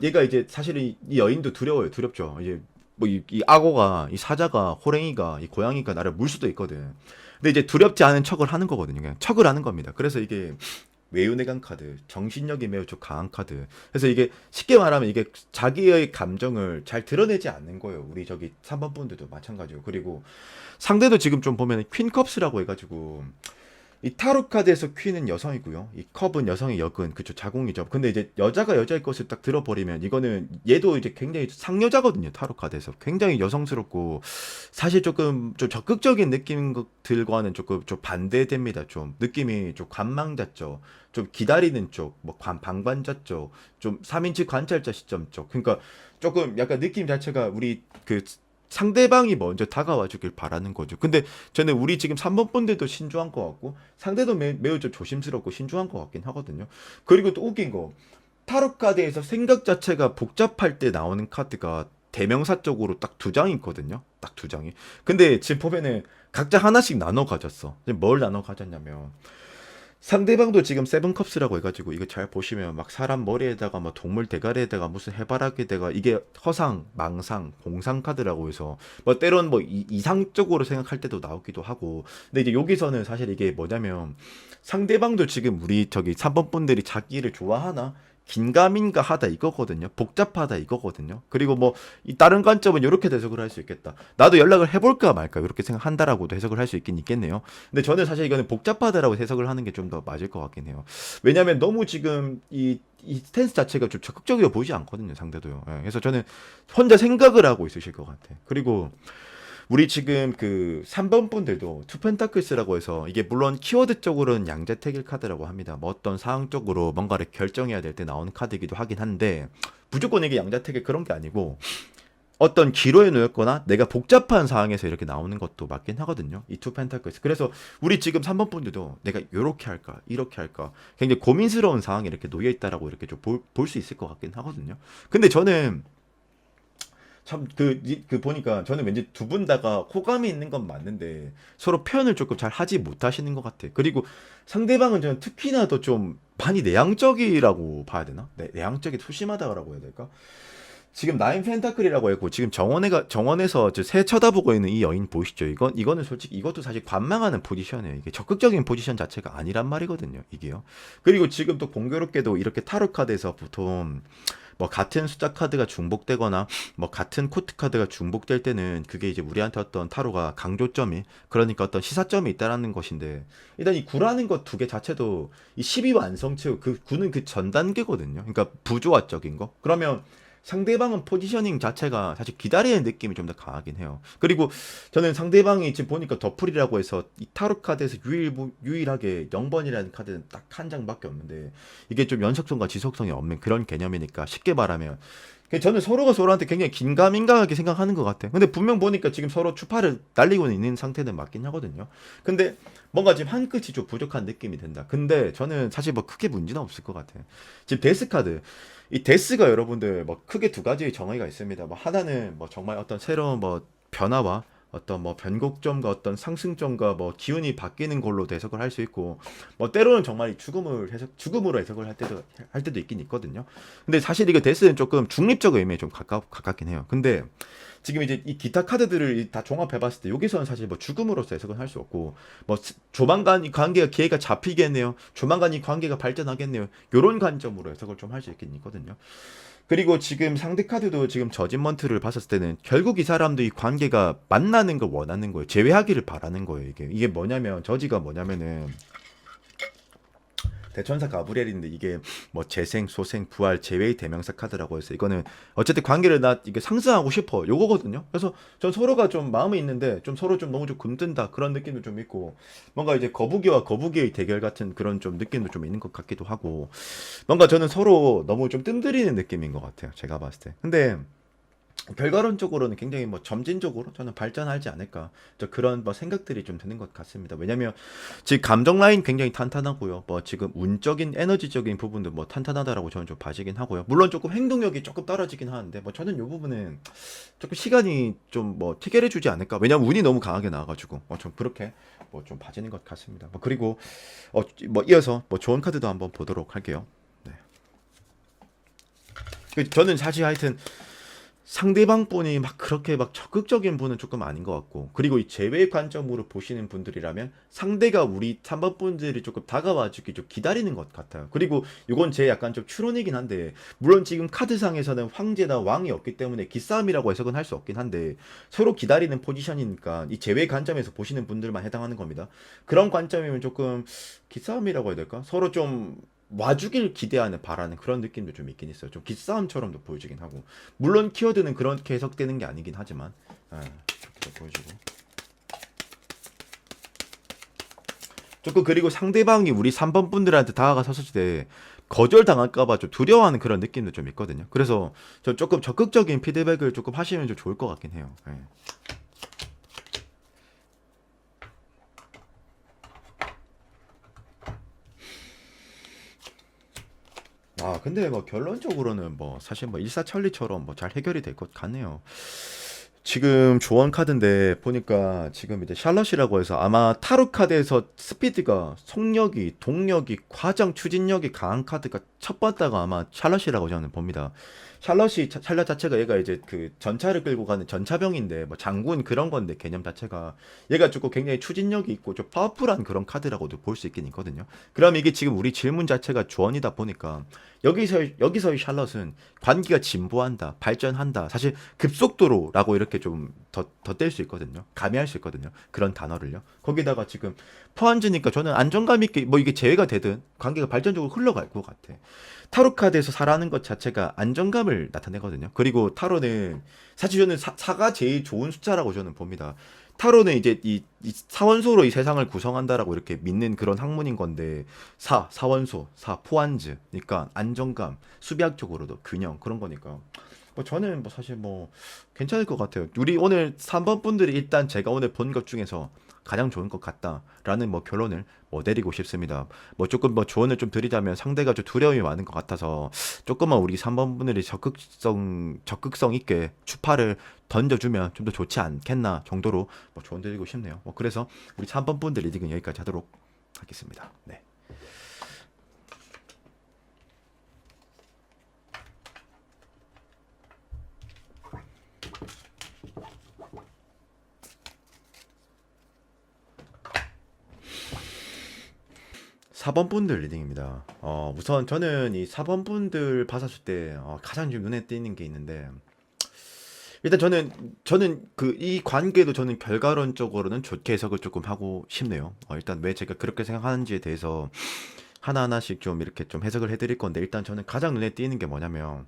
얘가 이제 사실은 이 여인도 두려워요. 두렵죠. 이제 뭐 이 악어가 이 사자가 호랭이가 이 고양이가 나를 물 수도 있거든. 근데 이제 두렵지 않은 척을 하는 거거든요. 그냥 척을 하는 겁니다. 그래서 이게 외유내강 카드, 정신력이 매우 좀 강한 카드. 그래서 이게 쉽게 말하면 이게 자기의 감정을 잘 드러내지 않는 거예요. 우리 저기 3번 분들도 마찬가지고. 그리고 상대도 지금 좀 보면 퀸컵스라고 해가지고 이 타로 카드에서 퀸은 여성이고요. 이 컵은 여성의 역은 그쵸 자궁이죠. 근데 이제 여자가 여자의 것을 딱 들어버리면 이거는 얘도 이제 굉장히 상여자거든요. 타로 카드에서 굉장히 여성스럽고 사실 조금 좀 적극적인 느낌들과는 조금 좀 반대됩니다. 좀 느낌이 좀 관망자 쪽, 좀 기다리는 쪽, 뭐 방관자 쪽, 좀 3인칭 관찰자 시점 쪽. 그러니까 조금 약간 느낌 자체가 우리 그 상대방이 먼저 다가와 주길 바라는 거죠. 근데 저는 우리 지금 3번 분들도 신중한 것 같고 상대도 매우 좀 조심스럽고 신중한 것 같긴 하거든요. 그리고 또 웃긴 거 타로 카드에서 생각 자체가 복잡할 때 나오는 카드가 대명사 쪽으로 딱 두 장이 있거든요. 딱 두 장이. 근데 지금 보면은 각자 하나씩 나눠 가졌어. 뭘 나눠 가졌냐면 상대방도 지금 세븐컵스라고 해가지고 이거 잘 보시면 막 사람 머리에다가 뭐 동물 대가리에다가 무슨 해바라기에다가 이게 허상, 망상, 공상 카드라고 해서 뭐 때론 뭐 이상적으로 생각할 때도 나오기도 하고 근데 이제 여기서는 사실 이게 뭐냐면 상대방도 지금 우리 저기 3번 분들이 자기를 좋아하나? 긴가민가 하다 이거거든요. 복잡하다 이거거든요. 그리고 뭐 이 다른 관점은 이렇게 해석을 할 수 있겠다. 나도 연락을 해볼까 말까 이렇게 생각한다라고도 해석을 할 수 있긴 있겠네요. 근데 저는 사실 이거는 복잡하다라고 해석을 하는 게 좀 더 맞을 것 같긴 해요. 왜냐면 너무 지금 이 스탠스 자체가 좀 적극적이어 보이지 않거든요. 상대도요. 예, 그래서 저는 혼자 생각을 하고 있으실 것 같아. 그리고 우리 지금 그 3번 분들도 투펜타클스라고 해서 이게 물론 키워드 쪽으로는 양자택일 카드라고 합니다. 뭐 어떤 상황 쪽으로 뭔가를 결정해야 될 때 나오는 카드이기도 하긴 한데 무조건 이게 양자택일 그런 게 아니고 어떤 기로에 놓였거나 내가 복잡한 상황에서 이렇게 나오는 것도 맞긴 하거든요. 이 투펜타클스. 그래서 우리 지금 3번 분들도 내가 이렇게 할까 이렇게 할까 굉장히 고민스러운 상황에 이렇게 놓여 있다라고 이렇게 좀 볼 수 있을 것 같긴 하거든요. 근데 저는 참 그 보니까 저는 왠지 두 분 다가 호감이 있는 건 맞는데 서로 표현을 조금 잘 하지 못하시는 것 같아. 그리고 상대방은 저는 특히나 더 좀 많이 내향적이라고 봐야 되나? 내향적이 소심하다고 해야 될까? 지금 나인 펜타클이라고 했고 지금 정원에서 새 쳐다보고 있는 이 여인 보이시죠? 이거는 솔직히 이것도 사실 관망하는 포지션이에요. 이게 적극적인 포지션 자체가 아니란 말이거든요. 이게요. 그리고 지금 또 공교롭게도 이렇게 타로 카드에서 보통 뭐 같은 숫자 카드가 중복되거나 뭐 같은 코트 카드가 중복될 때는 그게 이제 우리한테 어떤 타로가 강조점이 그러니까 어떤 시사점이 있다라는 것인데 일단 이 구라는 것 두 개 자체도 이 12 완성체 그 구는 그 전 단계거든요. 그러니까 부조화적인 거. 그러면 상대방은 포지셔닝 자체가 사실 기다리는 느낌이 좀 더 강하긴 해요. 그리고 저는 상대방이 지금 보니까 더풀이라고 해서 이 타로 카드에서 유일하게 0번이라는 카드는 딱 한 장밖에 없는데 이게 좀 연속성과 지속성이 없는 그런 개념이니까 쉽게 말하면 저는 서로가 서로한테 굉장히 긴가민가하게 생각하는 것 같아요. 근데 분명 보니까 지금 서로 추파를 날리고 있는 상태는 맞긴 하거든요. 근데 뭔가 지금 한 끗이 좀 부족한 느낌이 든다. 근데 저는 사실 뭐 크게 문제는 없을 것 같아요. 지금 데스 카드 이 데스가 여러분들 뭐 크게 두 가지 정의가 있습니다. 뭐 하나는 뭐 정말 어떤 새로운 뭐 변화와 어떤 뭐 변곡점과 어떤 상승점과 뭐 기운이 바뀌는 걸로 해석을 할 수 있고 뭐 때로는 정말 이 죽음으로 해석을 할 때도 있긴 있거든요. 근데 사실 이거 데스는 조금 중립적 의미에 좀 가깝긴 해요. 근데 지금 이제 이 기타 카드들을 다 종합해봤을 때 여기서는 사실 뭐 죽음으로서 해석은 할 수 없고 뭐 조만간 이 관계가 기회가 잡히겠네요. 조만간 이 관계가 발전하겠네요. 요런 관점으로 해석을 좀 할 수 있긴 있거든요. 그리고 지금 상대 카드도 지금 저진먼트를 봤었을 때는 결국 이 사람도 이 관계가 만나는 걸 원하는 거예요. 재회하기를 바라는 거예요. 이게 뭐냐면 저지가 뭐냐면은 대천사 가브리엘인데 이게 뭐 재생, 소생, 부활, 재회의 대명사 카드라고 해서 이거는 어쨌든 관계를 나 이게 상승하고 싶어 요거거든요. 그래서 전 서로가 좀 마음이 있는데 좀 서로 좀 너무 좀 굼뜬다 그런 느낌도 좀 있고 뭔가 이제 거북이와 거북이의 대결 같은 그런 좀 느낌도 좀 있는 것 같기도 하고 뭔가 저는 서로 너무 좀 뜸들이는 느낌인 것 같아요. 제가 봤을 때. 근데 결과론적으로는 굉장히 뭐 점진적으로 저는 발전하지 않을까 그런 뭐 생각들이 좀 드는 것 같습니다. 왜냐면 지금 감정 라인 굉장히 탄탄하고요. 뭐 지금 운적인 에너지적인 부분도 뭐 탄탄하다라고 저는 좀 봐지긴 하고요. 물론 조금 행동력이 조금 떨어지긴 하는데 뭐 저는 이 부분은 조금 시간이 좀 뭐 해결해 주지 않을까. 왜냐면 운이 너무 강하게 나와가지고 좀 그렇게 뭐 좀 봐지는 것 같습니다. 뭐 그리고 뭐 이어서 뭐 좋은 카드도 한번 보도록 할게요. 네. 저는 사실 하여튼 상대방 분이 막 그렇게 막 적극적인 분은 조금 아닌 것 같고 그리고 이 제외 관점으로 보시는 분들이라면 상대가 우리 3번 분들이 조금 다가와 주기 좀 기다리는 것 같아요. 그리고 이건 제 약간 좀 추론이긴 한데 물론 지금 카드상에서는 황제나 왕이 없기 때문에 기싸움이라고 해석은 할 수 없긴 한데 서로 기다리는 포지션이니까 이 제외 관점에서 보시는 분들만 해당하는 겁니다. 그런 관점이면 조금 기싸움이라고 해야 될까? 서로 좀 와주길 기대하는 바라는 그런 느낌도 좀 있긴 있어요. 좀 기싸움처럼도 보여지긴 하고 물론 키워드는 그렇게 해석되는 게 아니긴 하지만 이렇게 보여지고 조금 그리고 상대방이 우리 3번 분들한테 다가가 섰을 때 거절당할까봐 좀 두려워하는 그런 느낌도 좀 있거든요. 그래서 저 조금 적극적인 피드백을 조금 하시면 좀 좋을 것 같긴 해요. 네. 근데 뭐 결론적으로는 뭐 사실 뭐 일사천리처럼 뭐 잘 해결이 될 것 같네요. 지금 조언 카드인데 보니까 지금 이제 샬럿이라고 해서 아마 타로 카드에서 스피드가 속력이 동력이 과정 추진력이 강한 카드가 첫 번째가 아마 샬럿이라고 저는 봅니다. 샬럿 자체가 얘가 이제 그 전차를 끌고 가는 전차병인데 뭐 장군 그런 건데 개념 자체가 얘가 조금 굉장히 추진력이 있고 좀 파워풀한 그런 카드라고도 볼 수 있긴 있거든요. 그럼 이게 지금 우리 질문 자체가 조언이다 보니까 여기서의 샬럿은 관계가 진보한다, 발전한다. 사실 급속도로라고 이렇게 좀 덧댈 수 있거든요. 가미할 수 있거든요. 그런 단어를요. 거기다가 지금 포함지니까 저는 안정감 있게 뭐 이게 재회가 되든 관계가 발전적으로 흘러갈 것 같아. 타로 카드에서 사라는 것 자체가 안정감을 나타내거든요. 그리고 타로는 사실 저는 사가 제일 좋은 숫자라고 저는 봅니다. 타로는 이제 이 사원소로 이 세상을 구성한다라고 이렇게 믿는 그런 학문인 건데 사원소, 포환즈, 그러니까 안정감, 수비학적으로도 균형 그런 거니까 뭐 저는 뭐 사실 뭐 괜찮을 것 같아요. 우리 오늘 3번 분들이 일단 제가 오늘 본 것 중에서 가장 좋은 것 같다라는 뭐 결론을 뭐 내리고 싶습니다. 뭐 조금 뭐 조언을 좀 드리자면 상대가 좀 두려움이 많은 것 같아서 조금만 우리 3번 분들이 적극성 있게 추파를 던져주면 좀 더 좋지 않겠나 정도로 뭐 조언 드리고 싶네요. 뭐 그래서 우리 3번 분들 리딩은 여기까지 하도록 하겠습니다. 네. 4번 분들 리딩입니다. 우선 저는 이 4번 분들 봤을 때 가장 좀 눈에 띄는 게 있는데 일단 저는 그 이 관계도 저는 결과론적으로는 좋게 해석을 조금 하고 싶네요. 일단 왜 제가 그렇게 생각하는지에 대해서 하나하나씩 좀 이렇게 좀 해석을 해드릴 건데 일단 저는 가장 눈에 띄는 게 뭐냐면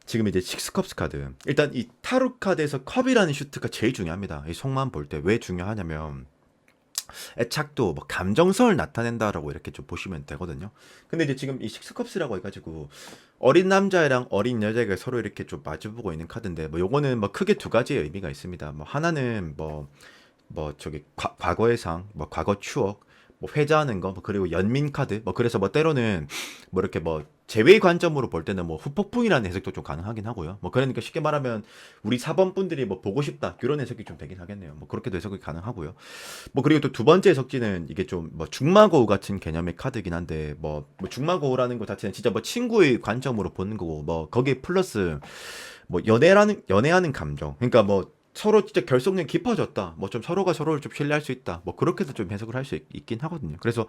지금 이제 식스컵스 카드 일단 이 타로 카드에서 컵이라는 슈트가 제일 중요합니다. 이 속만 볼 때 왜 중요하냐면 애착도 뭐 감정선을 나타낸다라고 이렇게 좀 보시면 되거든요. 근데 이제 지금 이 식스컵스라고 해가지고 어린 남자애랑 어린 여자가 서로 이렇게 좀 마주보고 있는 카드인데 뭐 요거는 뭐 크게 두 가지의 의미가 있습니다. 뭐 하나는 뭐 저기 과거의 상, 뭐 과거 추억, 뭐 회자하는 거, 뭐 그리고 연민 카드, 뭐 그래서 뭐 때로는 뭐 이렇게 뭐 제외 관점으로 볼 때는 뭐 후폭풍이라는 해석도 좀 가능하긴 하고요. 뭐 그러니까 쉽게 말하면 우리 4번 분들이 뭐 보고 싶다 이런 해석이 좀 되긴 하겠네요. 뭐 그렇게도 해석이 가능하고요. 뭐 그리고 또 두 번째 해석지는 이게 좀 뭐 중마고우 같은 개념의 카드긴 한데 뭐 중마고우라는 것 자체는 진짜 뭐 친구의 관점으로 보는 거고 뭐 거기에 플러스 뭐 연애하는 감정 그러니까 뭐 서로 진짜 결속력이 깊어졌다. 뭐 좀 서로가 서로를 좀 신뢰할 수 있다. 뭐 그렇게도 좀 해석을 할 수 있긴 하거든요. 그래서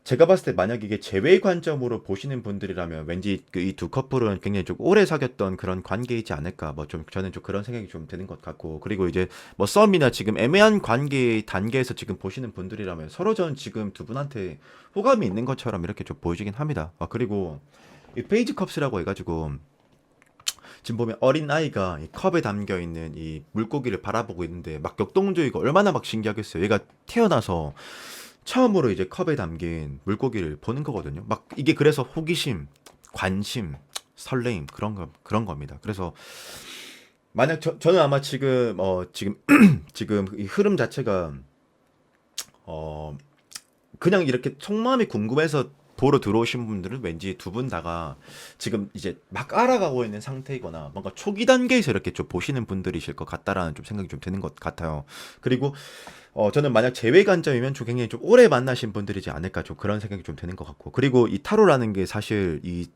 제가 봤을 때 만약 이게 재회 관점으로 보시는 분들이라면 왠지 그 이 두 커플은 굉장히 좀 오래 사귀었던 그런 관계이지 않을까. 뭐 좀 저는 좀 그런 생각이 좀 드는 것 같고 그리고 이제 뭐 썸이나 지금 애매한 관계 단계에서 지금 보시는 분들이라면 서로 전 지금 두 분한테 호감이 있는 것처럼 이렇게 좀 보여지긴 합니다. 그리고 이 페이지 컵스라고 해가지고 지금 보면 어린 아이가 이 컵에 담겨 있는 이 물고기를 바라보고 있는데 막 역동적이고 얼마나 막 신기하겠어요. 얘가 태어나서 처음으로 이제 컵에 담긴 물고기를 보는 거거든요. 막 이게 그래서 호기심, 관심, 설레임 그런 겁니다. 그래서 만약 저는 아마 지금 지금 이 흐름 자체가 어 그냥 이렇게 속마음이 궁금해서 보러 들어오신 분들은 왠지 두 분 다가 지금 이제 막 알아가고 있는 상태이거나 뭔가 초기 단계에서 이렇게 좀 보시는 분들이실 것 같다라는 좀 생각이 좀 드는 것 같아요. 그리고 저는 만약 제외 관점이면 좀 굉장히 좀 오래 만나신 분들이지 않을까 좀 그런 생각이 좀 드는 것 같고 그리고 이 타로라는 게 사실 이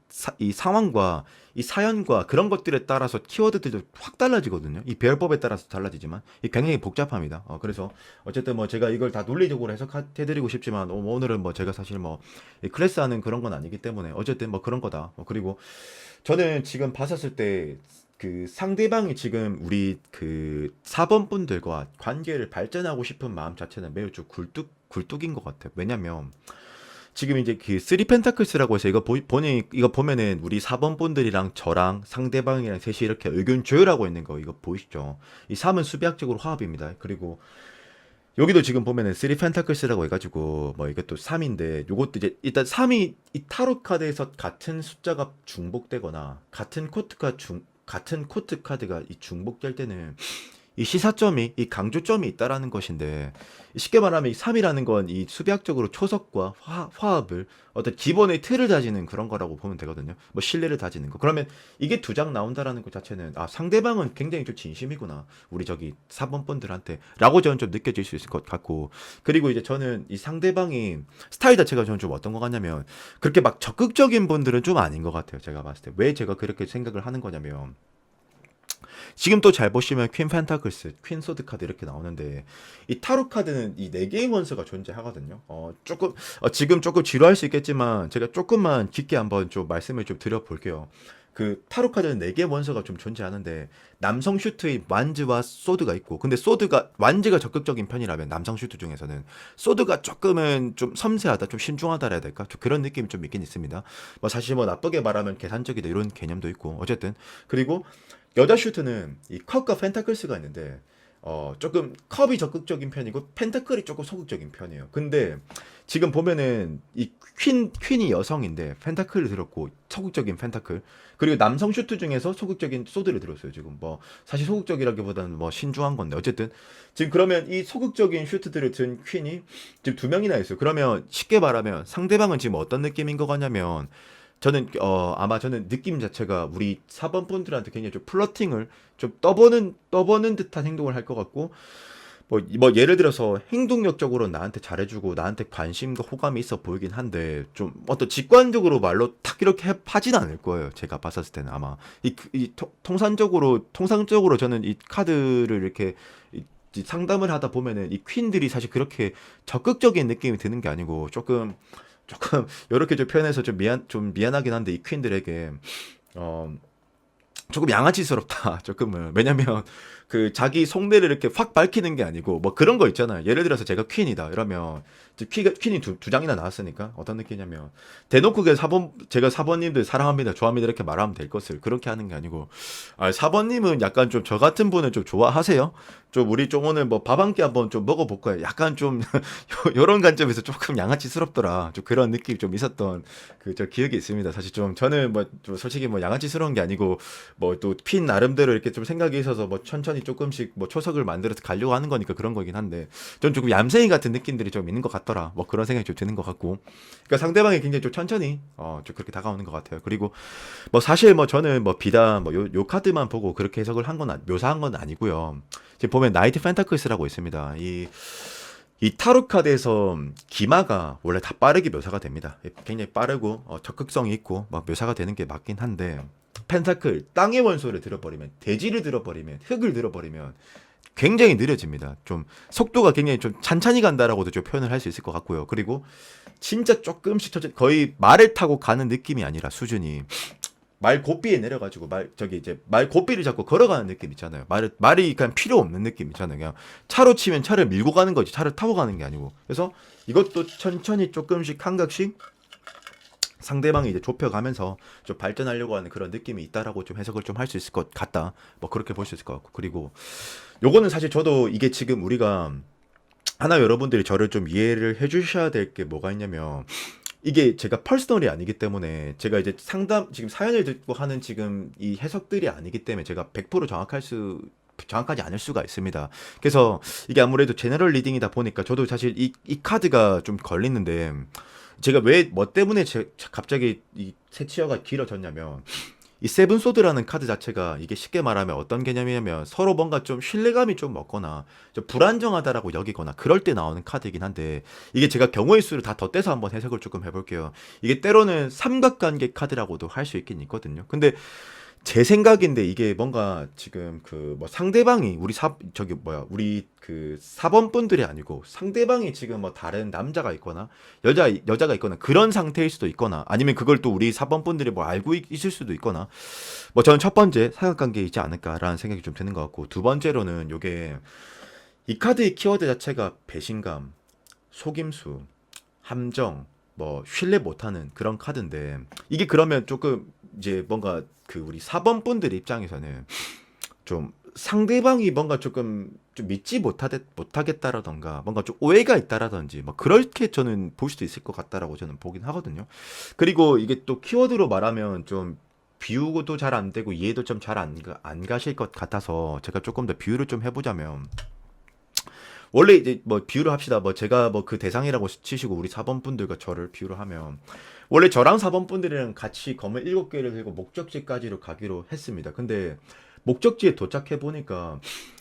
상황과 이 사연과 그런 것들에 따라서 키워드들도 확 달라지거든요. 이 배열법에 따라서 달라지지만 이 굉장히 복잡합니다. 그래서 어쨌든 뭐 제가 이걸 다 논리적으로 해석해드리고 싶지만 뭐 오늘은 뭐 제가 사실 뭐 이 클래스하는 그런 건 아니기 때문에 어쨌든 뭐 그런 거다. 그리고 저는 지금 봤었을 때 그 상대방이 지금 우리 그 4번 분들과 관계를 발전하고 싶은 마음 자체는 매우 좀 굴뚝인 것 같아요. 왜냐면 지금 이제 그 쓰리 펜타클스라고 해서 이거 보면은 우리 4번 분들이랑 저랑 상대방이랑 셋이 이렇게 의견 조율하고 있는 거 이거 보이시죠? 이 3은 수비학적으로 화합입니다. 그리고 여기도 지금 보면은 쓰리 펜타클스라고 해가지고 뭐 이것도 3인데 요것도 이제 일단 3이 이 타로 카드에서 같은 숫자가 중복되거나 같은 코트 카드가 이 중복될 때는 이 시사점이 이 강조점이 있다라는 것인데 쉽게 말하면 이 3이라는 건 이 수비학적으로 초석과 화합을 어떤 기본의 틀을 다지는 그런 거라고 보면 되거든요. 뭐 신뢰를 다지는 거. 그러면 이게 두 장 나온다라는 것 자체는 상대방은 굉장히 좀 진심이구나. 우리 저기 4번 분들한테라고 저는 좀 느껴질 수 있을 것 같고 그리고 이제 저는 이 상대방이 스타일 자체가 저는 좀 어떤 것 같냐면 그렇게 막 적극적인 분들은 좀 아닌 것 같아요. 제가 봤을 때. 왜 제가 그렇게 생각을 하는 거냐면 지금 또 잘 보시면 퀸 펜타클스, 퀸 소드 카드 이렇게 나오는데 이 타로 카드는 이 네 개의 원수가 존재하거든요. 지금 조금 지루할 수 있겠지만 제가 조금만 깊게 한번 좀 말씀을 좀 드려볼게요. 그 타로 카드는 4개 원소가 좀 존재하는데 남성 슈트의 완즈와 소드가 있고 근데 소드가 완즈가 적극적인 편이라면 남성 슈트 중에서는 소드가 조금은 좀 섬세하다 좀 신중하다 해야 될까 좀 그런 느낌이 좀 있긴 있습니다. 뭐 사실 뭐 나쁘게 말하면 계산적이다 이런 개념도 있고 어쨌든 그리고 여자 슈트는 이 컵과 펜타클스가 있는데 조금 컵이 적극적인 편이고 펜타클이 조금 소극적인 편이에요. 근데 지금 보면은 이 퀸이 여성인데 펜타클을 들었고 소극적인 펜타클 그리고 남성 슈트 중에서 소극적인 소드를 들었어요. 지금 뭐 사실 소극적이라기보다는 뭐 신중한 건데 어쨌든 지금 그러면 이 소극적인 슈트들을 든 퀸이 지금 2명이나 있어요. 그러면 쉽게 말하면 상대방은 지금 어떤 느낌인 것 같냐면 저는 아마 저는 느낌 자체가 우리 4번 분들한테 굉장히 좀 플러팅을 좀 떠보는 듯한 행동을 할 것 같고 뭐 예를 들어서 행동력적으로 나한테 잘해주고 나한테 관심과 호감이 있어 보이긴 한데 좀 어떤 직관적으로 말로 탁 이렇게 하진 않을 거예요. 제가 봤었을 때는 아마 통상적으로 저는 이 카드를 이렇게 이 상담을 하다 보면은 이 퀸들이 사실 그렇게 적극적인 느낌이 드는 게 아니고 조금 이렇게 좀 표현해서 좀 미안하긴 한데 이 퀸들에게 어 조금 양아치스럽다. 조금은. 왜냐면 그 자기 속내를 이렇게 확 밝히는 게 아니고 뭐 그런 거 있잖아요. 예를 들어서 제가 퀸이다. 이러면 이제 퀸이 두 장이나 나왔으니까 어떤 느낌이냐면 대놓고 제가 4번님들 사랑합니다. 좋아합니다. 이렇게 말하면 될 것을 그렇게 하는 게 아니고 4번님은 약간 좀 저 같은 분을 좀 좋아하세요? 좀 우리 좀 오늘 뭐 밥 한 끼 한번 좀 먹어볼까요? 약간 좀 요런 관점에서 조금 양아치스럽더라. 좀 그런 느낌이 좀 있었던 그 저 기억이 있습니다. 사실 좀 저는 뭐 좀 솔직히 뭐 양아치스러운 게 아니고 뭐 또 핀 나름대로 이렇게 좀 생각이 있어서 뭐 천천히 조금씩 뭐 초석을 만들어서 가려고 하는 거니까 그런 거긴 한데 전 조금 얌생이 같은 느낌들이 좀 있는 것 같더라. 뭐 그런 생각이 좀 드는 것 같고 그러니까 상대방이 굉장히 좀 천천히 좀 그렇게 다가오는 것 같아요. 그리고 뭐 사실 뭐 저는 뭐 비단 뭐 요 카드만 보고 그렇게 해석을 묘사한 건 아니고요. 지금 보면 나이트 펜타클스라고 있습니다. 이 타로 카드에서 기마가 원래 다 빠르게 묘사가 됩니다. 굉장히 빠르고 적극성이 있고 막 묘사가 되는 게 맞긴 한데 펜타클 땅의 원소를 들어버리면 대지를 들어버리면 흙을 들어버리면 굉장히 느려집니다. 좀 속도가 굉장히 좀 찬찬히 간다라고도 좀 표현을 할 수 있을 것 같고요. 그리고 진짜 조금씩 거의 말을 타고 가는 느낌이 아니라 수준이 말 고삐에 내려가지고 말 고삐를 잡고 걸어가는 느낌 있잖아요. 말이 그냥 필요 없는 느낌 있잖아요. 그냥 차로 치면 차를 밀고 가는 거지 차를 타고 가는 게 아니고. 그래서 이것도 천천히 조금씩 한 각씩 상대방이 이제 좁혀가면서 좀 발전하려고 하는 그런 느낌이 있다라고 좀 해석을 좀 할 수 있을 것 같다. 뭐 그렇게 볼 수 있을 것 같고. 그리고 요거는 사실 저도 이게 지금 우리가 하나 여러분들이 저를 좀 이해를 해주셔야 될 게 뭐가 있냐면 이게 제가 퍼스널이 아니기 때문에 제가 이제 지금 사연을 듣고 하는 지금 이 해석들이 아니기 때문에 제가 100% 정확하지 않을 수가 있습니다. 그래서 이게 아무래도 제너럴 리딩이다 보니까 저도 사실 이 카드가 좀 걸리는데 제가 뭐 때문에 갑자기 이 세치어가 길어졌냐면 이 세븐 소드라는 카드 자체가 이게 쉽게 말하면 어떤 개념이냐면 서로 뭔가 좀 신뢰감이 좀 먹거나 좀 불안정하다라고 여기거나 그럴 때 나오는 카드이긴 한데 이게 제가 경우의 수를 다 덧대서 한번 해석을 조금 해볼게요. 이게 때로는 삼각관계 카드라고도 할 수 있긴 있거든요. 근데 제 생각인데 이게 뭔가 지금 그 뭐 상대방이 우리 그 4번 분들이 아니고 상대방이 지금 뭐 다른 남자가 있거나 여자가 있거나 그런 상태일 수도 있거나 아니면 그걸 또 우리 4번 분들이 뭐 알고 있을 수도 있거나 뭐 저는 첫 번째 사각관계이지 않을까라는 생각이 좀 드는 것 같고 두 번째로는 요게 이 카드의 키워드 자체가 배신감, 속임수, 함정, 뭐 신뢰 못하는 그런 카드인데 이게 그러면 조금 이제 뭔가 그 우리 4번 분들 입장에서는 좀 상대방이 뭔가 조금 좀 믿지 못하겠다라던가 뭔가 좀 오해가 있다라든지 뭐 그렇게 저는 볼 수도 있을 것 같다라고 저는 보긴 하거든요. 그리고 이게 또 키워드로 말하면 좀 비유도 잘 안 되고 이해도 좀 잘 안 가실 것 같아서 제가 조금 더 비유를 좀 해보자면 원래 이제 뭐 비유를 합시다. 뭐 제가 뭐 그 대상이라고 치시고 우리 4번 분들과 저를 비유를 하면 원래 저랑 4번 분들이랑 같이 검을 7개를 들고 목적지까지로 가기로 했습니다. 근데 목적지에 도착해 보니까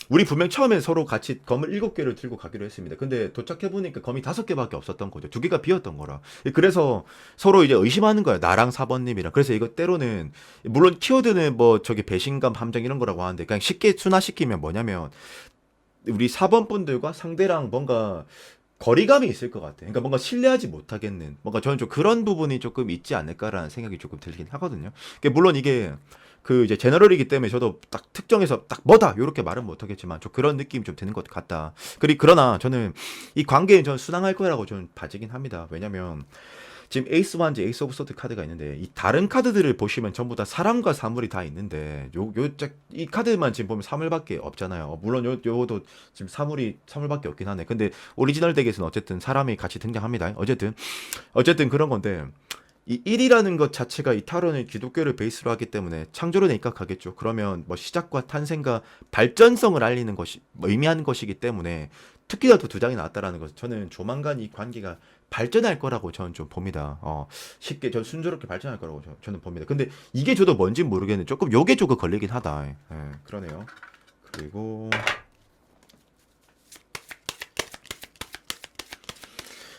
우리 분명 처음에 서로 같이 검을 7개를 들고 가기로 했습니다. 근데 도착해 보니까 검이 5개밖에 없었던 거죠. 2개가 비었던 거라. 그래서 서로 이제 의심하는 거야. 나랑 4번님이랑. 그래서 이거 때로는 물론 키워드는 뭐 저기 배신감, 함정 이런 거라고 하는데 그냥 쉽게 순화시키면 뭐냐면 우리 4번 분들과 상대랑 뭔가 거리감이 있을 것 같아. 그러니까 뭔가 신뢰하지 못하겠는, 뭔가 저는 좀 그런 부분이 조금 있지 않을까라는 생각이 조금 들긴 하거든요. 물론 이게 그 이제 제너럴이기 때문에 저도 딱 특정해서 딱 뭐다 요렇게 말은 못하겠지만 좀 그런 느낌이 좀 드는 것 같다. 그러나 저는 이 관계는 저는 순항할 거라고 저는 봐지긴 합니다. 왜냐면 지금 에이스 완즈, 에이스 오브 소드 카드가 있는데 이 다른 카드들을 보시면 전부 다 사람과 사물이 다 있는데 이 카드만 지금 보면 사물밖에 없잖아요. 물론 요도 지금 사물밖에 없긴 하네. 근데 오리지널 덱에서는 어쨌든 사람이 같이 등장합니다. 어쨌든 그런 건데 이 1이라는 것 자체가 이 타로는 기독교를 베이스로 하기 때문에 창조론에 입각하겠죠. 그러면 뭐 시작과 탄생과 발전성을 알리는 것이 뭐 의미하는 것이기 때문에 특히나 또 두 장이 나왔다라는 것은 저는 조만간 이 관계가 발전할 거라고 저는 좀 봅니다. 쉽게 저 순조롭게 발전할 거라고 저는 봅니다. 근데 이게 저도 뭔지 모르겠는데 조금 요게 조금 걸리긴 하다. 예, 그러네요.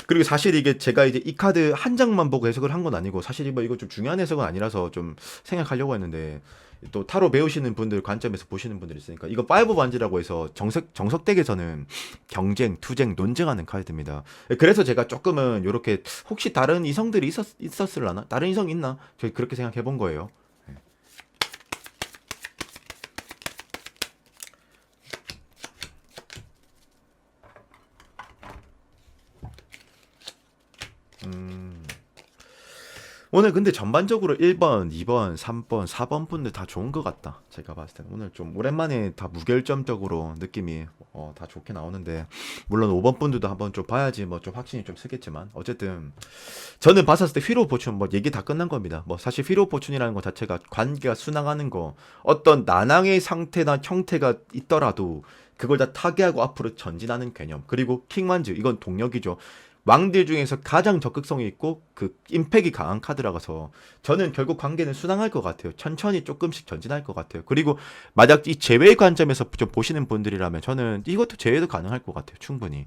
그리고 사실 이게 제가 이제 이 카드 한 장만 보고 해석을 한 건 아니고 사실 뭐 이거 좀 중요한 해석은 아니라서 좀 생각하려고 했는데 또 타로 배우시는 분들 관점에서 보시는 분들이 있으니까 이거 파이브 반지라고 해서 정석덱에서는 경쟁, 투쟁, 논쟁하는 카드입니다. 그래서 제가 조금은 요렇게 혹시 다른 이성들이 있었을라나? 다른 이성 있나? 저 그렇게 생각해 본 거예요. 음. 오늘 근데 전반적으로 1번, 2번, 3번, 4번 분들 다 좋은 것 같다. 제가 봤을 때는 오늘 좀 오랜만에 다 무결점적으로 느낌이 다 좋게 나오는데 물론 5번 분들도 한번 좀 봐야지 뭐 좀 확신이 좀 쓰겠지만 어쨌든 저는 봤었을 때 휘로 포춘 뭐 얘기 다 끝난 겁니다. 뭐 사실 휘로 포춘이라는 것 자체가 관계가 순항하는 거 어떤 난항의 상태나 형태가 있더라도 그걸 다 타개하고 앞으로 전진하는 개념. 그리고 킹만즈 이건 동력이죠. 왕들 중에서 가장 적극성이 있고 그 임팩이 강한 카드라서 저는 결국 관계는 순항할 것 같아요. 천천히 조금씩 전진할 것 같아요. 그리고 만약 이 제외의 관점에서 좀 보시는 분들이라면 저는 이것도 제외도 가능할 것 같아요. 충분히.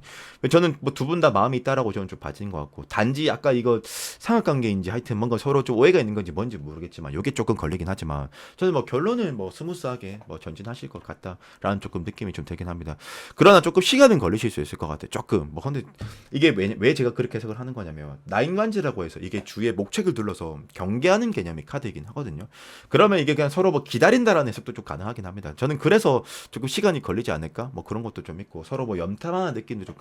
저는 뭐 두 분 다 마음이 있다라고 저는 좀 봐지는 것 같고 단지 아까 이거 상하관계인지 하여튼 뭔가 서로 좀 오해가 있는 건지 뭔지 모르겠지만 이게 조금 걸리긴 하지만 저는 뭐 결론은 뭐 스무스하게 뭐 전진하실 것 같다라는 조금 느낌이 좀 되긴 합니다. 그러나 조금 시간은 걸리실 수 있을 것 같아요. 조금 뭐 근데 이게 왜 제가 그렇게 해석을 하는 거냐면 나인관지라고 해서 이게 주위에 목책을 둘러서 경계하는 개념의 카드이긴 하거든요. 그러면 이게 그냥 서로 뭐 기다린다라는 해석도 좀 가능하긴 합니다. 저는 그래서 조금 시간이 걸리지 않을까 뭐 그런 것도 좀 있고 서로 뭐 염탐하는 느낌도 좀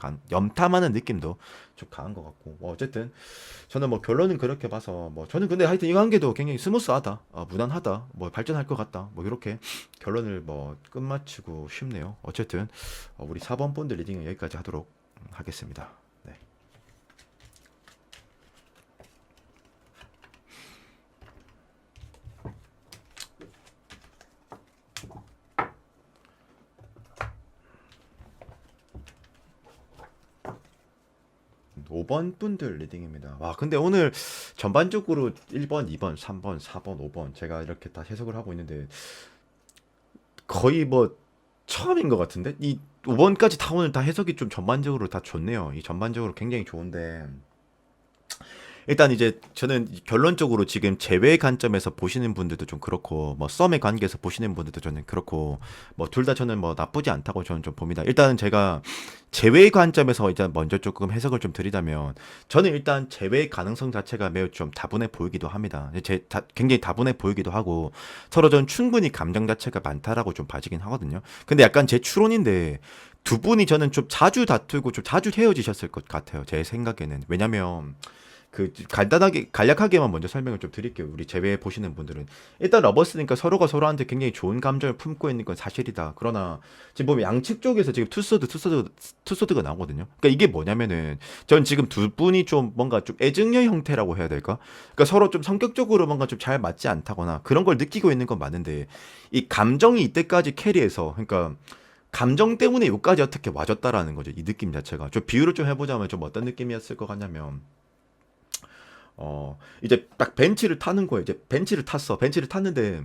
강한 것 같고 뭐 어쨌든 저는 뭐 결론은 그렇게 봐서 뭐 저는 근데 하여튼 이 관계도 굉장히 스무스하다 무난하다 뭐 발전할 것 같다 뭐 이렇게 결론을 뭐 끝마치고 싶네요. 어쨌든 우리 4번 본드 리딩은 여기까지 하도록 하겠습니다. 네. 5번 분들 리딩입니다. 와, 근데 오늘 전반적으로 1번, 2번, 3번, 4번, 5번 제가 이렇게 다 해석을 하고 있는데 거의 뭐 처음인 것 같은데 이 5번까지 다 오늘 다 해석이 좀 전반적으로 다 좋네요. 이 전반적으로 굉장히 좋은데 일단 이제 저는 결론적으로 지금 제외 관점에서 보시는 분들도 좀 그렇고 뭐 썸의 관계에서 보시는 분들도 저는 그렇고 뭐 둘 다 저는 뭐 나쁘지 않다고 저는 좀 봅니다. 일단은 제가 제외 관점에서 일단 먼저 조금 해석을 좀 드리자면 저는 일단 제외 가능성 자체가 매우 좀 다분해 보이기도 합니다. 굉장히 다분해 보이기도 하고 서로 전 충분히 감정 자체가 많다라고 좀 봐지긴 하거든요. 근데 약간 제 추론인데 두 분이 저는 좀 자주 다투고 좀 자주 헤어지셨을 것 같아요. 제 생각에는. 왜냐면 그 간단하게 간략하게만 먼저 설명을 좀 드릴게요. 우리 제외 보시는 분들은 일단 러버스니까 서로가 서로한테 굉장히 좋은 감정을 품고 있는 건 사실이다. 그러나 지금 보면 양측 쪽에서 지금 투소드가 나오거든요. 그러니까 이게 뭐냐면은 전 지금 두 분이 좀 뭔가 좀 애증녀 형태라고 해야 될까? 그러니까 서로 좀 성격적으로 뭔가 좀 잘 맞지 않다거나 그런 걸 느끼고 있는 건 맞는데 이 감정이 이때까지 캐리해서 그러니까 감정 때문에 여기까지 어떻게 와줬다라는 거죠. 이 느낌 자체가. 좀 비유를 좀 해보자면 좀 어떤 느낌이었을 것 같냐면 이제 딱 벤치를 타는 거예요. 이제 벤치를 탔어. 벤치를 탔는데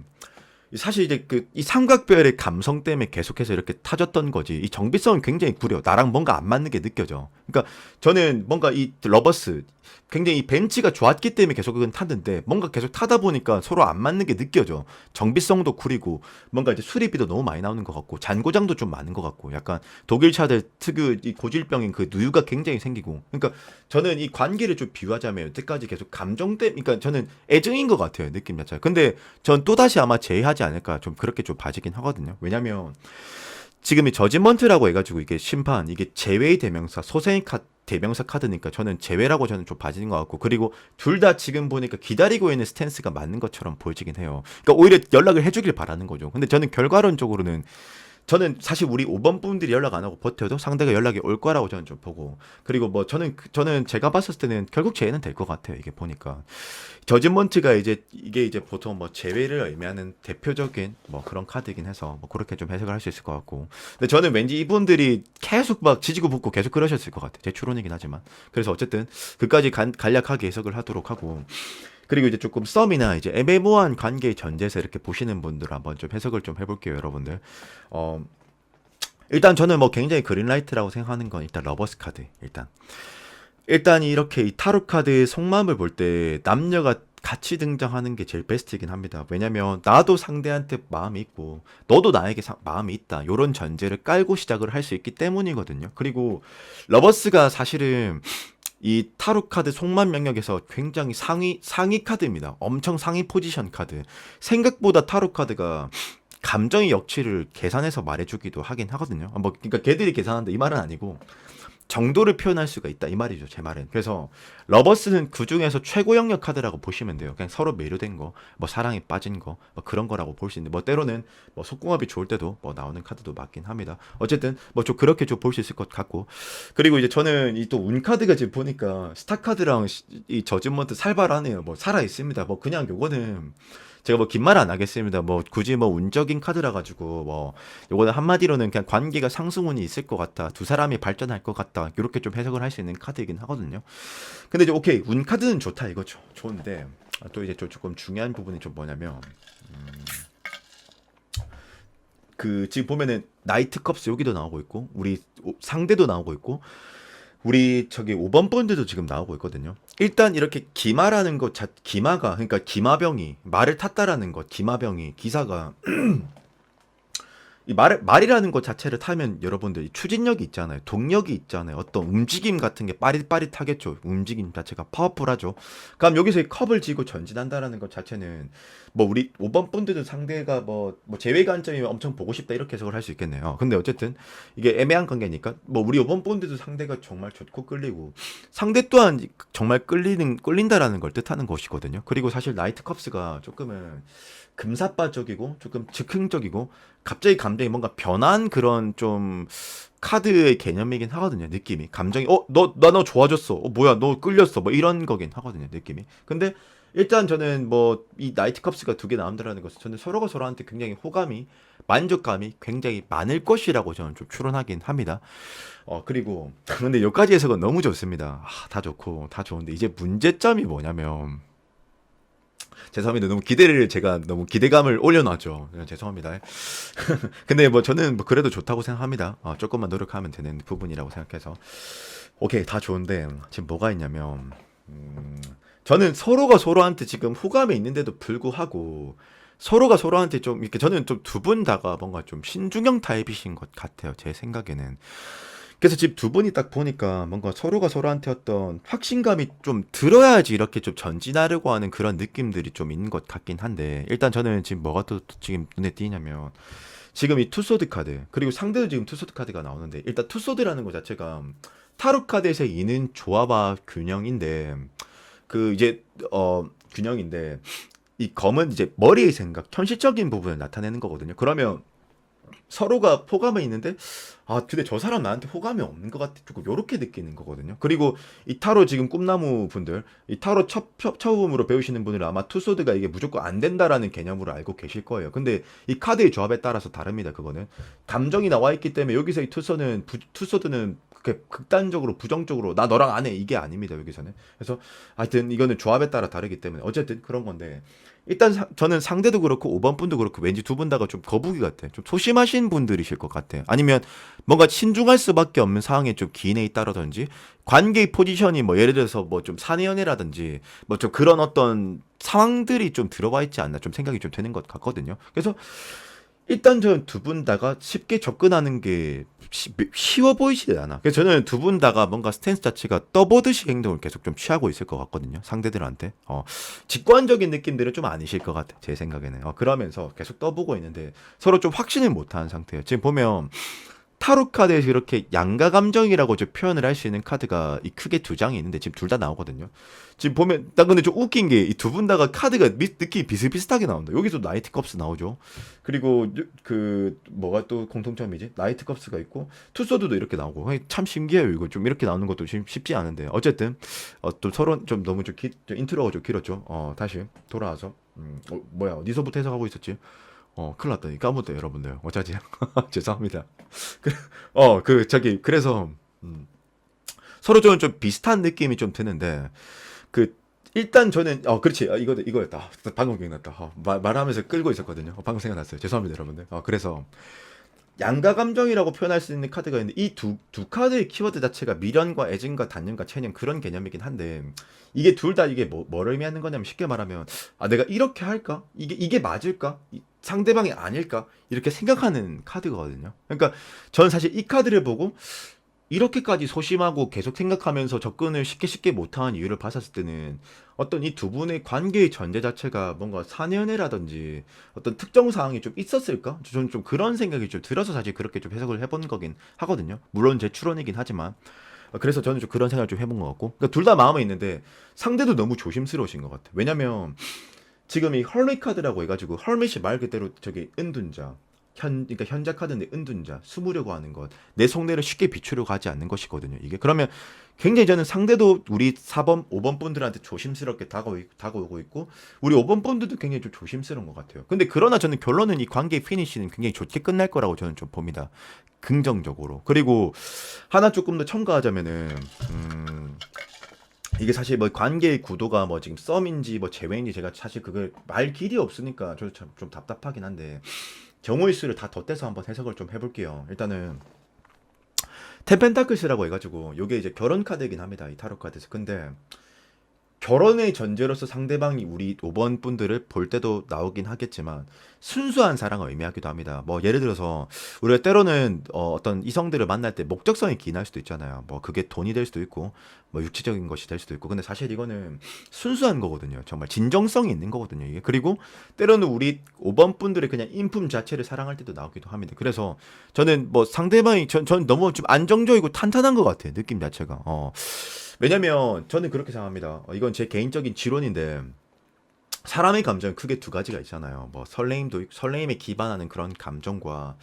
사실 이제 그 이 삼각별의 감성 때문에 계속해서 이렇게 타졌던 거지. 이 정비성은 굉장히 구려. 나랑 뭔가 안 맞는 게 느껴져. 그러니까 저는 뭔가 이 러버스 굉장히 이 벤치가 좋았기 때문에 계속 그건 탔는데 뭔가 계속 타다 보니까 서로 안 맞는 게 느껴져. 정비성도 구리고 뭔가 이제 수리비도 너무 많이 나오는 것 같고 잔고장도 좀 많은 것 같고 약간 독일 차들 특유 이 고질병인 그 누유가 굉장히 생기고. 그러니까 저는 이 관계를 좀 비유하자면 여태까지 계속 감정 때 그러니까 저는 애증인 것 같아요. 느낌 자체가. 근데 전 또다시 아마 제의하지 않을까 좀 그렇게 좀 봐지긴 하거든요. 왜냐면 지금 이 저지먼트라고 해가지고 이게 심판 이게 제외의 대명사 소생의 대명사 카드니까 저는 제외라고 저는 좀 봐지는 것 같고 그리고 둘 다 지금 보니까 기다리고 있는 스탠스가 맞는 것처럼 보여지긴 해요. 그러니까 오히려 연락을 해주길 바라는 거죠. 근데 저는 결과론적으로는 저는 사실 우리 5번 분들이 연락 안 하고 버텨도 상대가 연락이 올 거라고 저는 좀 보고 그리고 뭐 저는 제가 봤을 때는 결국 제외는 될 것 같아요. 이게 보니까 저지먼트가 이제 이게 이제 보통 뭐 제외를 의미하는 대표적인 뭐 그런 카드이긴 해서 뭐 그렇게 좀 해석을 할 수 있을 것 같고 근데 저는 왠지 이분들이 계속 막 지지고 볶고 계속 그러셨을 것 같아요. 제 추론이긴 하지만 그래서 어쨌든 그까지 간략하게 해석을 하도록 하고 그리고 이제 조금 썸이나 이제 애매모호한 관계의 전제에서 이렇게 보시는 분들 한번 좀 해석을 좀 해볼게요, 여러분들. 어, 일단 저는 뭐 굉장히 그린라이트라고 생각하는 건 일단 러버스 카드. 일단 이렇게 이 타로 카드의 속마음을 볼 때 남녀가 같이 등장하는 게 제일 베스트이긴 합니다. 왜냐면 나도 상대한테 마음이 있고 너도 나에게 마음이 있다. 요런 전제를 깔고 시작을 할 수 있기 때문이거든요. 그리고 러버스가 사실은 이 타로 카드 속만 명령에서 굉장히 상위 카드입니다. 엄청 상위 포지션 카드. 생각보다 타로 카드가 감정의 역치를 계산해서 말해주기도 하긴 하거든요. 뭐 그러니까 걔들이 계산한다 이 말은 아니고 정도를 표현할 수가 있다 이 말이죠 제 말은. 그래서 러버스는 그 중에서 최고 영역 카드라고 보시면 돼요. 그냥 서로 매료된 거, 뭐 사랑에 빠진 거, 뭐 그런 거라고 볼 수 있는데 뭐 때로는 뭐 속궁합이 좋을 때도 뭐 나오는 카드도 맞긴 합니다. 어쨌든 뭐 좀 그렇게 좀 볼 수 있을 것 같고 그리고 이제 저는 이 또 운 카드가 지금 보니까 스타 카드랑 이 저지먼트 살벌하네요. 뭐 살아 있습니다. 뭐 그냥 요거는 제가 뭐 긴 말 안 하겠습니다. 뭐 굳이 뭐 운적인 카드라 가지고 뭐 요거는 한마디로는 그냥 관계가 상승운이 있을 것 같다. 두 사람이 발전할 것 같다. 이렇게 좀 해석을 할 수 있는 카드이긴 하거든요. 근데 이제 오케이 운 카드는 좋다 이거죠. 좋은데 또 이제 조금 중요한 부분이 좀 뭐냐면 그 지금 보면은 나이트 컵스 여기도 나오고 있고 우리 상대도 나오고 있고 우리 저기 5번 본드도 지금 나오고 있거든요. 일단 이렇게 기마라는 것 기마가 그러니까 기마병이 말을 탔다라는 것 기마병이 기사가 이 말이라는 것 자체를 타면 여러분들 추진력이 있잖아요. 동력이 있잖아요. 어떤 움직임 같은 게 빠릿빠릿하겠죠. 움직임 자체가 파워풀하죠. 그럼 여기서 이 컵을 쥐고 전진한다라는 것 자체는 뭐 우리 5번 분들도 상대가 뭐 제외 관점이면 엄청 보고 싶다 이렇게 해석을 할 수 있겠네요. 근데 어쨌든 이게 애매한 관계니까 뭐 우리 5번 분들도 상대가 정말 좋고 끌리고 상대 또한 정말 끌린다라는 걸 뜻하는 것이거든요. 그리고 사실 나이트 컵스가 조금은 금사빠적이고 조금 즉흥적이고 갑자기 감정이 뭔가 변한 그런 좀 카드의 개념이긴 하거든요. 느낌이 감정이 너 좋아졌어. 뭐야 너 끌렸어. 뭐 이런 거긴 하거든요. 느낌이. 근데 일단 저는 뭐 이 나이트 컵스가 두 개 나온다라는 것은 저는 서로가 서로한테 굉장히 호감이 만족감이 굉장히 많을 것이라고 저는 좀 추론하긴 합니다. 그리고 근데 여기까지 해석은 너무 좋습니다. 다 좋고 다 좋은데 이제 문제점이 뭐냐면 죄송합니다. 제가 너무 기대감을 올려놨죠. 죄송합니다. 근데 뭐 저는 뭐 그래도 좋다고 생각합니다. 조금만 노력하면 되는 부분이라고 생각해서. 오케이, 다 좋은데, 지금 뭐가 있냐면, 저는 서로가 서로한테 지금 호감이 있는데도 불구하고, 서로가 서로한테 좀, 이렇게 저는 좀 두 분 다가 뭔가 좀 신중형 타입이신 것 같아요. 제 생각에는. 그래서 지금 두 분이 딱 보니까 뭔가 서로가 서로한테 어떤 확신감이 좀 들어야지 이렇게 좀 전진하려고 하는 그런 느낌들이 좀 있는 것 같긴 한데 일단 저는 지금 뭐가 또 지금 눈에 띄냐면 지금 이 투소드 카드 그리고 상대도 지금 투소드 카드가 나오는데 일단 투소드라는 것 자체가 타로 카드에서 이는 조합과 균형인데 그 이제 균형인데 이 검은 이제 머리의 생각 현실적인 부분을 나타내는 거거든요. 그러면 서로가 호감은 있는데 근데 저 사람 나한테 호감이 없는 것 같아 조금 요렇게 느끼는 거거든요. 그리고 이 타로 지금 꿈나무 분들 이 타로 처음으로 배우시는 분들은 아마 투소드가 이게 무조건 안 된다라는 개념으로 알고 계실 거예요. 근데 이 카드의 조합에 따라서 다릅니다. 그거는 감정이 나와 있기 때문에 여기서 이 투소드는 그게 극단적으로 부정적으로 나 너랑 안 해 이게 아닙니다 여기서는. 그래서 하여튼 이거는 조합에 따라 다르기 때문에 어쨌든 그런 건데 일단 저는 상대도 그렇고 5번 분도 그렇고 왠지 두 분 다가 좀 거북이 같아. 좀 소심하신 분들이실 것 같아. 아니면 뭔가 신중할 수밖에 없는 상황에 좀 기인에 있다라든지 관계의 포지션이 뭐 예를 들어서 뭐 좀 사내 연애라든지 뭐 좀 그런 어떤 상황들이 좀 들어와 있지 않나 좀 생각이 좀 되는 것 같거든요. 그래서 일단 저는 두 분 다가 쉽게 접근하는 게 쉬워 보이지 않아. 그래서 저는 두 분 다가 뭔가 스탠스 자체가 떠보듯이 행동을 계속 좀 취하고 있을 것 같거든요. 상대들한테. 직관적인 느낌들은 좀 아니실 것 같아. 제 생각에는. 그러면서 계속 떠보고 있는데 서로 좀 확신을 못하는 상태예요. 지금 보면 타로 카드에서 이렇게 양가 감정이라고 좀 표현을 할 수 있는 카드가 이 크게 두 장이 있는데 지금 둘 다 나오거든요. 지금 보면 나 근데 좀 웃긴 게 이 두 분 다가 카드가 느낌이 비슷비슷하게 나온다. 여기서 나이트 컵스 나오죠. 그리고 그 뭐가 또 공통점이지? 나이트 컵스가 있고 투소드도 이렇게 나오고 참 신기해요. 이거 좀 이렇게 나오는 것도 쉽지 않은데 어쨌든 또 서로 좀 너무 좀 인트로가 좀 길었죠. 다시 돌아와서 뭐야 어디서부터 해석하고 있었지? 큰일 났다니 까먹었다 여러분들 어쩌지 죄송합니다. 그래서 음, 서로 좀 비슷한 느낌이 좀 드는데 그 일단 저는 그렇지 이거였다 방금 기억났다 말하면서 끌고 있었거든요. 방금 생각났어요. 죄송합니다 여러분들. 그래서 양가 감정이라고 표현할 수 있는 카드가 있는데 이 두 카드의 키워드 자체가 미련과 애증과 단념과 체념 그런 개념이긴 한데 이게 둘 다 이게 뭐를 의미하는 거냐면 쉽게 말하면 내가 이렇게 할까? 이게 맞을까? 상대방이 아닐까? 이렇게 생각하는 카드거든요. 그러니까 저는 사실 이 카드를 보고 이렇게까지 소심하고 계속 생각하면서 접근을 쉽게 못하는 이유를 봤었을 때는 어떤 이 두 분의 관계의 전제 자체가 뭔가 사내연애라든지 어떤 특정 사항이 좀 있었을까? 저는 좀 그런 생각이 좀 들어서 사실 그렇게 좀 해석을 해본 거긴 하거든요. 물론 제 추론이긴 하지만. 그래서 저는 좀 그런 생각을 좀 해본 것 같고. 그러니까 둘 다 마음에 있는데 상대도 너무 조심스러우신 것 같아요. 왜냐면 지금 이 헐밋 카드라고 해가지고 헐밋이 말 그대로 저기 은둔자 그러니까 현자 카드인데 은둔자 숨으려고 하는 것 내 속내를 쉽게 비추려고 하지 않는 것이거든요 이게 그러면 굉장히 저는 상대도 우리 4번 5번 분들한테 조심스럽게 다가오고 있고 우리 5번 분들도 굉장히 좀 조심스러운 것 같아요. 근데 그러나 저는 결론은 이 관계의 피니시는 굉장히 좋게 끝날 거라고 저는 좀 봅니다. 긍정적으로. 그리고 하나 조금 더 첨가하자면은 이게 사실 뭐 관계의 구도가 뭐 지금 썸인지 뭐 재회인지 제가 사실 그걸 말 길이 없으니까 저도 좀 답답하긴 한데 경우의 수를 다 덧대서 한번 해석을 좀 해볼게요. 일단은 템펜타클스라고 해가지고 요게 이제 결혼 카드이긴 합니다. 이 타로 카드에서. 근데 결혼의 전제로서 상대방이 우리 5번 분들을 볼 때도 나오긴 하겠지만 순수한 사랑을 의미하기도 합니다. 뭐 예를 들어서 우리가 때로는 떤 이성들을 만날 때 목적성이 기인할 수도 있잖아요. 뭐 그게 돈이 될 수도 있고 뭐 육체적인 것이 될 수도 있고 근데 사실 이거는 순수한 거거든요. 정말 진정성이 있는 거거든요. 이게 그리고 때로는 우리 5번 분들의 그냥 인품 자체를 사랑할 때도 나오기도 합니다. 그래서 저는 뭐 상대방이 전 너무 좀 안정적이고 탄탄한 것 같아요. 느낌 자체가. 왜냐면 저는 그렇게 생각합니다. 이건 제 개인적인 지론인데 사람의 감정은 크게 두 가지가 있잖아요. 뭐 설레임에 기반하는 그런 감정과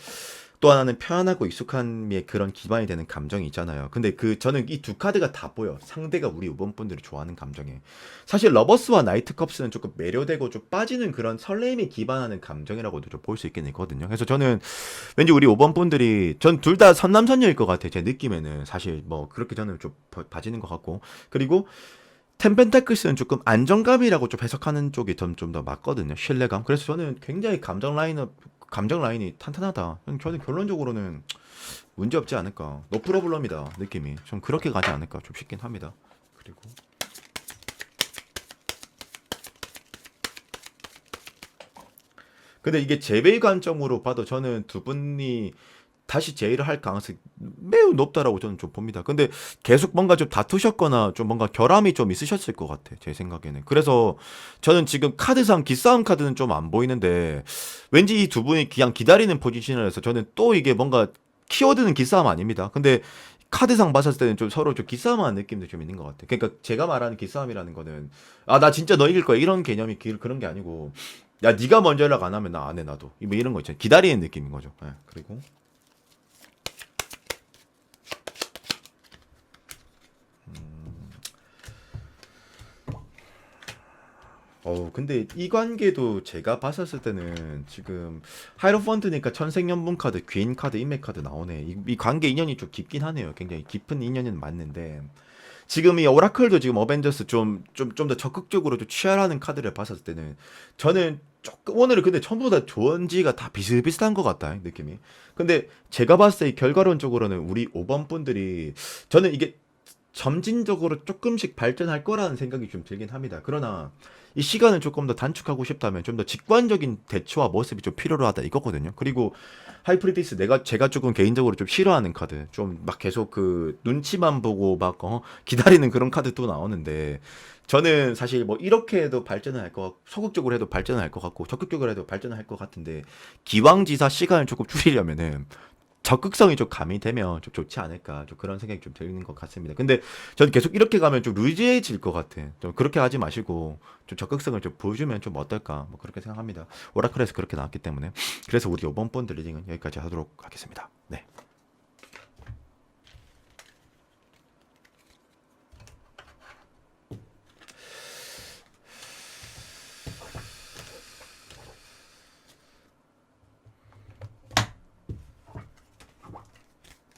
또 하나는 편안하고 익숙함에 그런 기반이 되는 감정이 있잖아요. 근데 저는 이 두 카드가 다 보여. 상대가 우리 5번 분들이 좋아하는 감정에. 사실 러버스와 나이트 컵스는 조금 매료되고 좀 빠지는 그런 설레임에 기반하는 감정이라고도 좀 볼 수 있긴 있거든요. 그래서 저는 왠지 우리 5번 분들이 전 둘 다 선남선녀일 것 같아요. 제 느낌에는 사실 뭐 그렇게 저는 좀 봐지는 것 같고 그리고 템펜타클스는 조금 안정감이라고 좀 해석하는 쪽이 좀 더 맞거든요. 신뢰감. 그래서 저는 굉장히 감정 라인이 탄탄하다. 저는 결론적으로는 문제 없지 않을까. 노 프로블럼이다 느낌이. 좀 그렇게 가지 않을까 좀 싶긴 합니다. 그리고 근데 이게 재배의 관점으로 봐도 저는 두 분이 다시 제의를 할 가능성이 매우 높다라고 저는 좀 봅니다. 근데 계속 뭔가 좀 다투셨거나 좀 뭔가 결함이 좀 있으셨을 것 같아. 제 생각에는. 그래서 저는 지금 카드상 기싸움 카드는 좀 안 보이는데 왠지 이 두 분이 그냥 기다리는 포지션이라서 저는 또 이게 뭔가 키워드는 기싸움 아닙니다. 근데 카드상 봤을 때는 좀 서로 좀 기싸움하는 느낌도 좀 있는 것 같아. 그러니까 제가 말하는 기싸움이라는 거는 나 진짜 너 이길 거야 이런 개념이 그런 게 아니고 야 네가 먼저 연락 안 하면 나 안 해 나도 뭐 이런 거 있잖아. 기다리는 느낌인 거죠. 그리고 근데 이 관계도 제가 봤었을 때는 지금 하이로펀트니까 천생연분 카드, 귀인 카드, 인맥 카드 나오네. 이 관계 인연이 좀 깊긴 하네요. 굉장히 깊은 인연은 맞는데 지금 이 오라클도 지금 어벤져스 좀 더 적극적으로 좀 취하라는 카드를 봤었을 때는 저는 조금 오늘은 근데 전부 다 조언지가 다 비슷비슷한 것 같다 느낌이. 근데 제가 봤을 때 이 결과론적으로는 우리 5번 분들이 저는 이게 점진적으로 조금씩 발전할 거라는 생각이 좀 들긴 합니다. 그러나 이 시간을 조금 더 단축하고 싶다면 좀 더 직관적인 대처와 모습이 좀 필요로 하다 이거거든요. 그리고 하이프리디스 제가 조금 개인적으로 좀 싫어하는 카드 좀 막 계속 그 눈치만 보고 막 기다리는 그런 카드 또 나오는데 저는 사실 뭐 이렇게 해도 발전을 할 것 같고 소극적으로 해도 발전을 할 것 같고 적극적으로 해도 발전을 할 것 같은데 기왕지사 시간을 조금 줄이려면은 적극성이 좀 가미되면 좀 좋지 않을까 좀 그런 생각이 좀 드는 것 같습니다. 근데 저는 계속 이렇게 가면 좀 루즈해질 것 같아. 좀 그렇게 하지 마시고 좀 적극성을 좀 보여주면 좀 어떨까 뭐 그렇게 생각합니다. 오라클에서 그렇게 나왔기 때문에 그래서 우리 이번 번 리딩은 여기까지 하도록 하겠습니다. 네.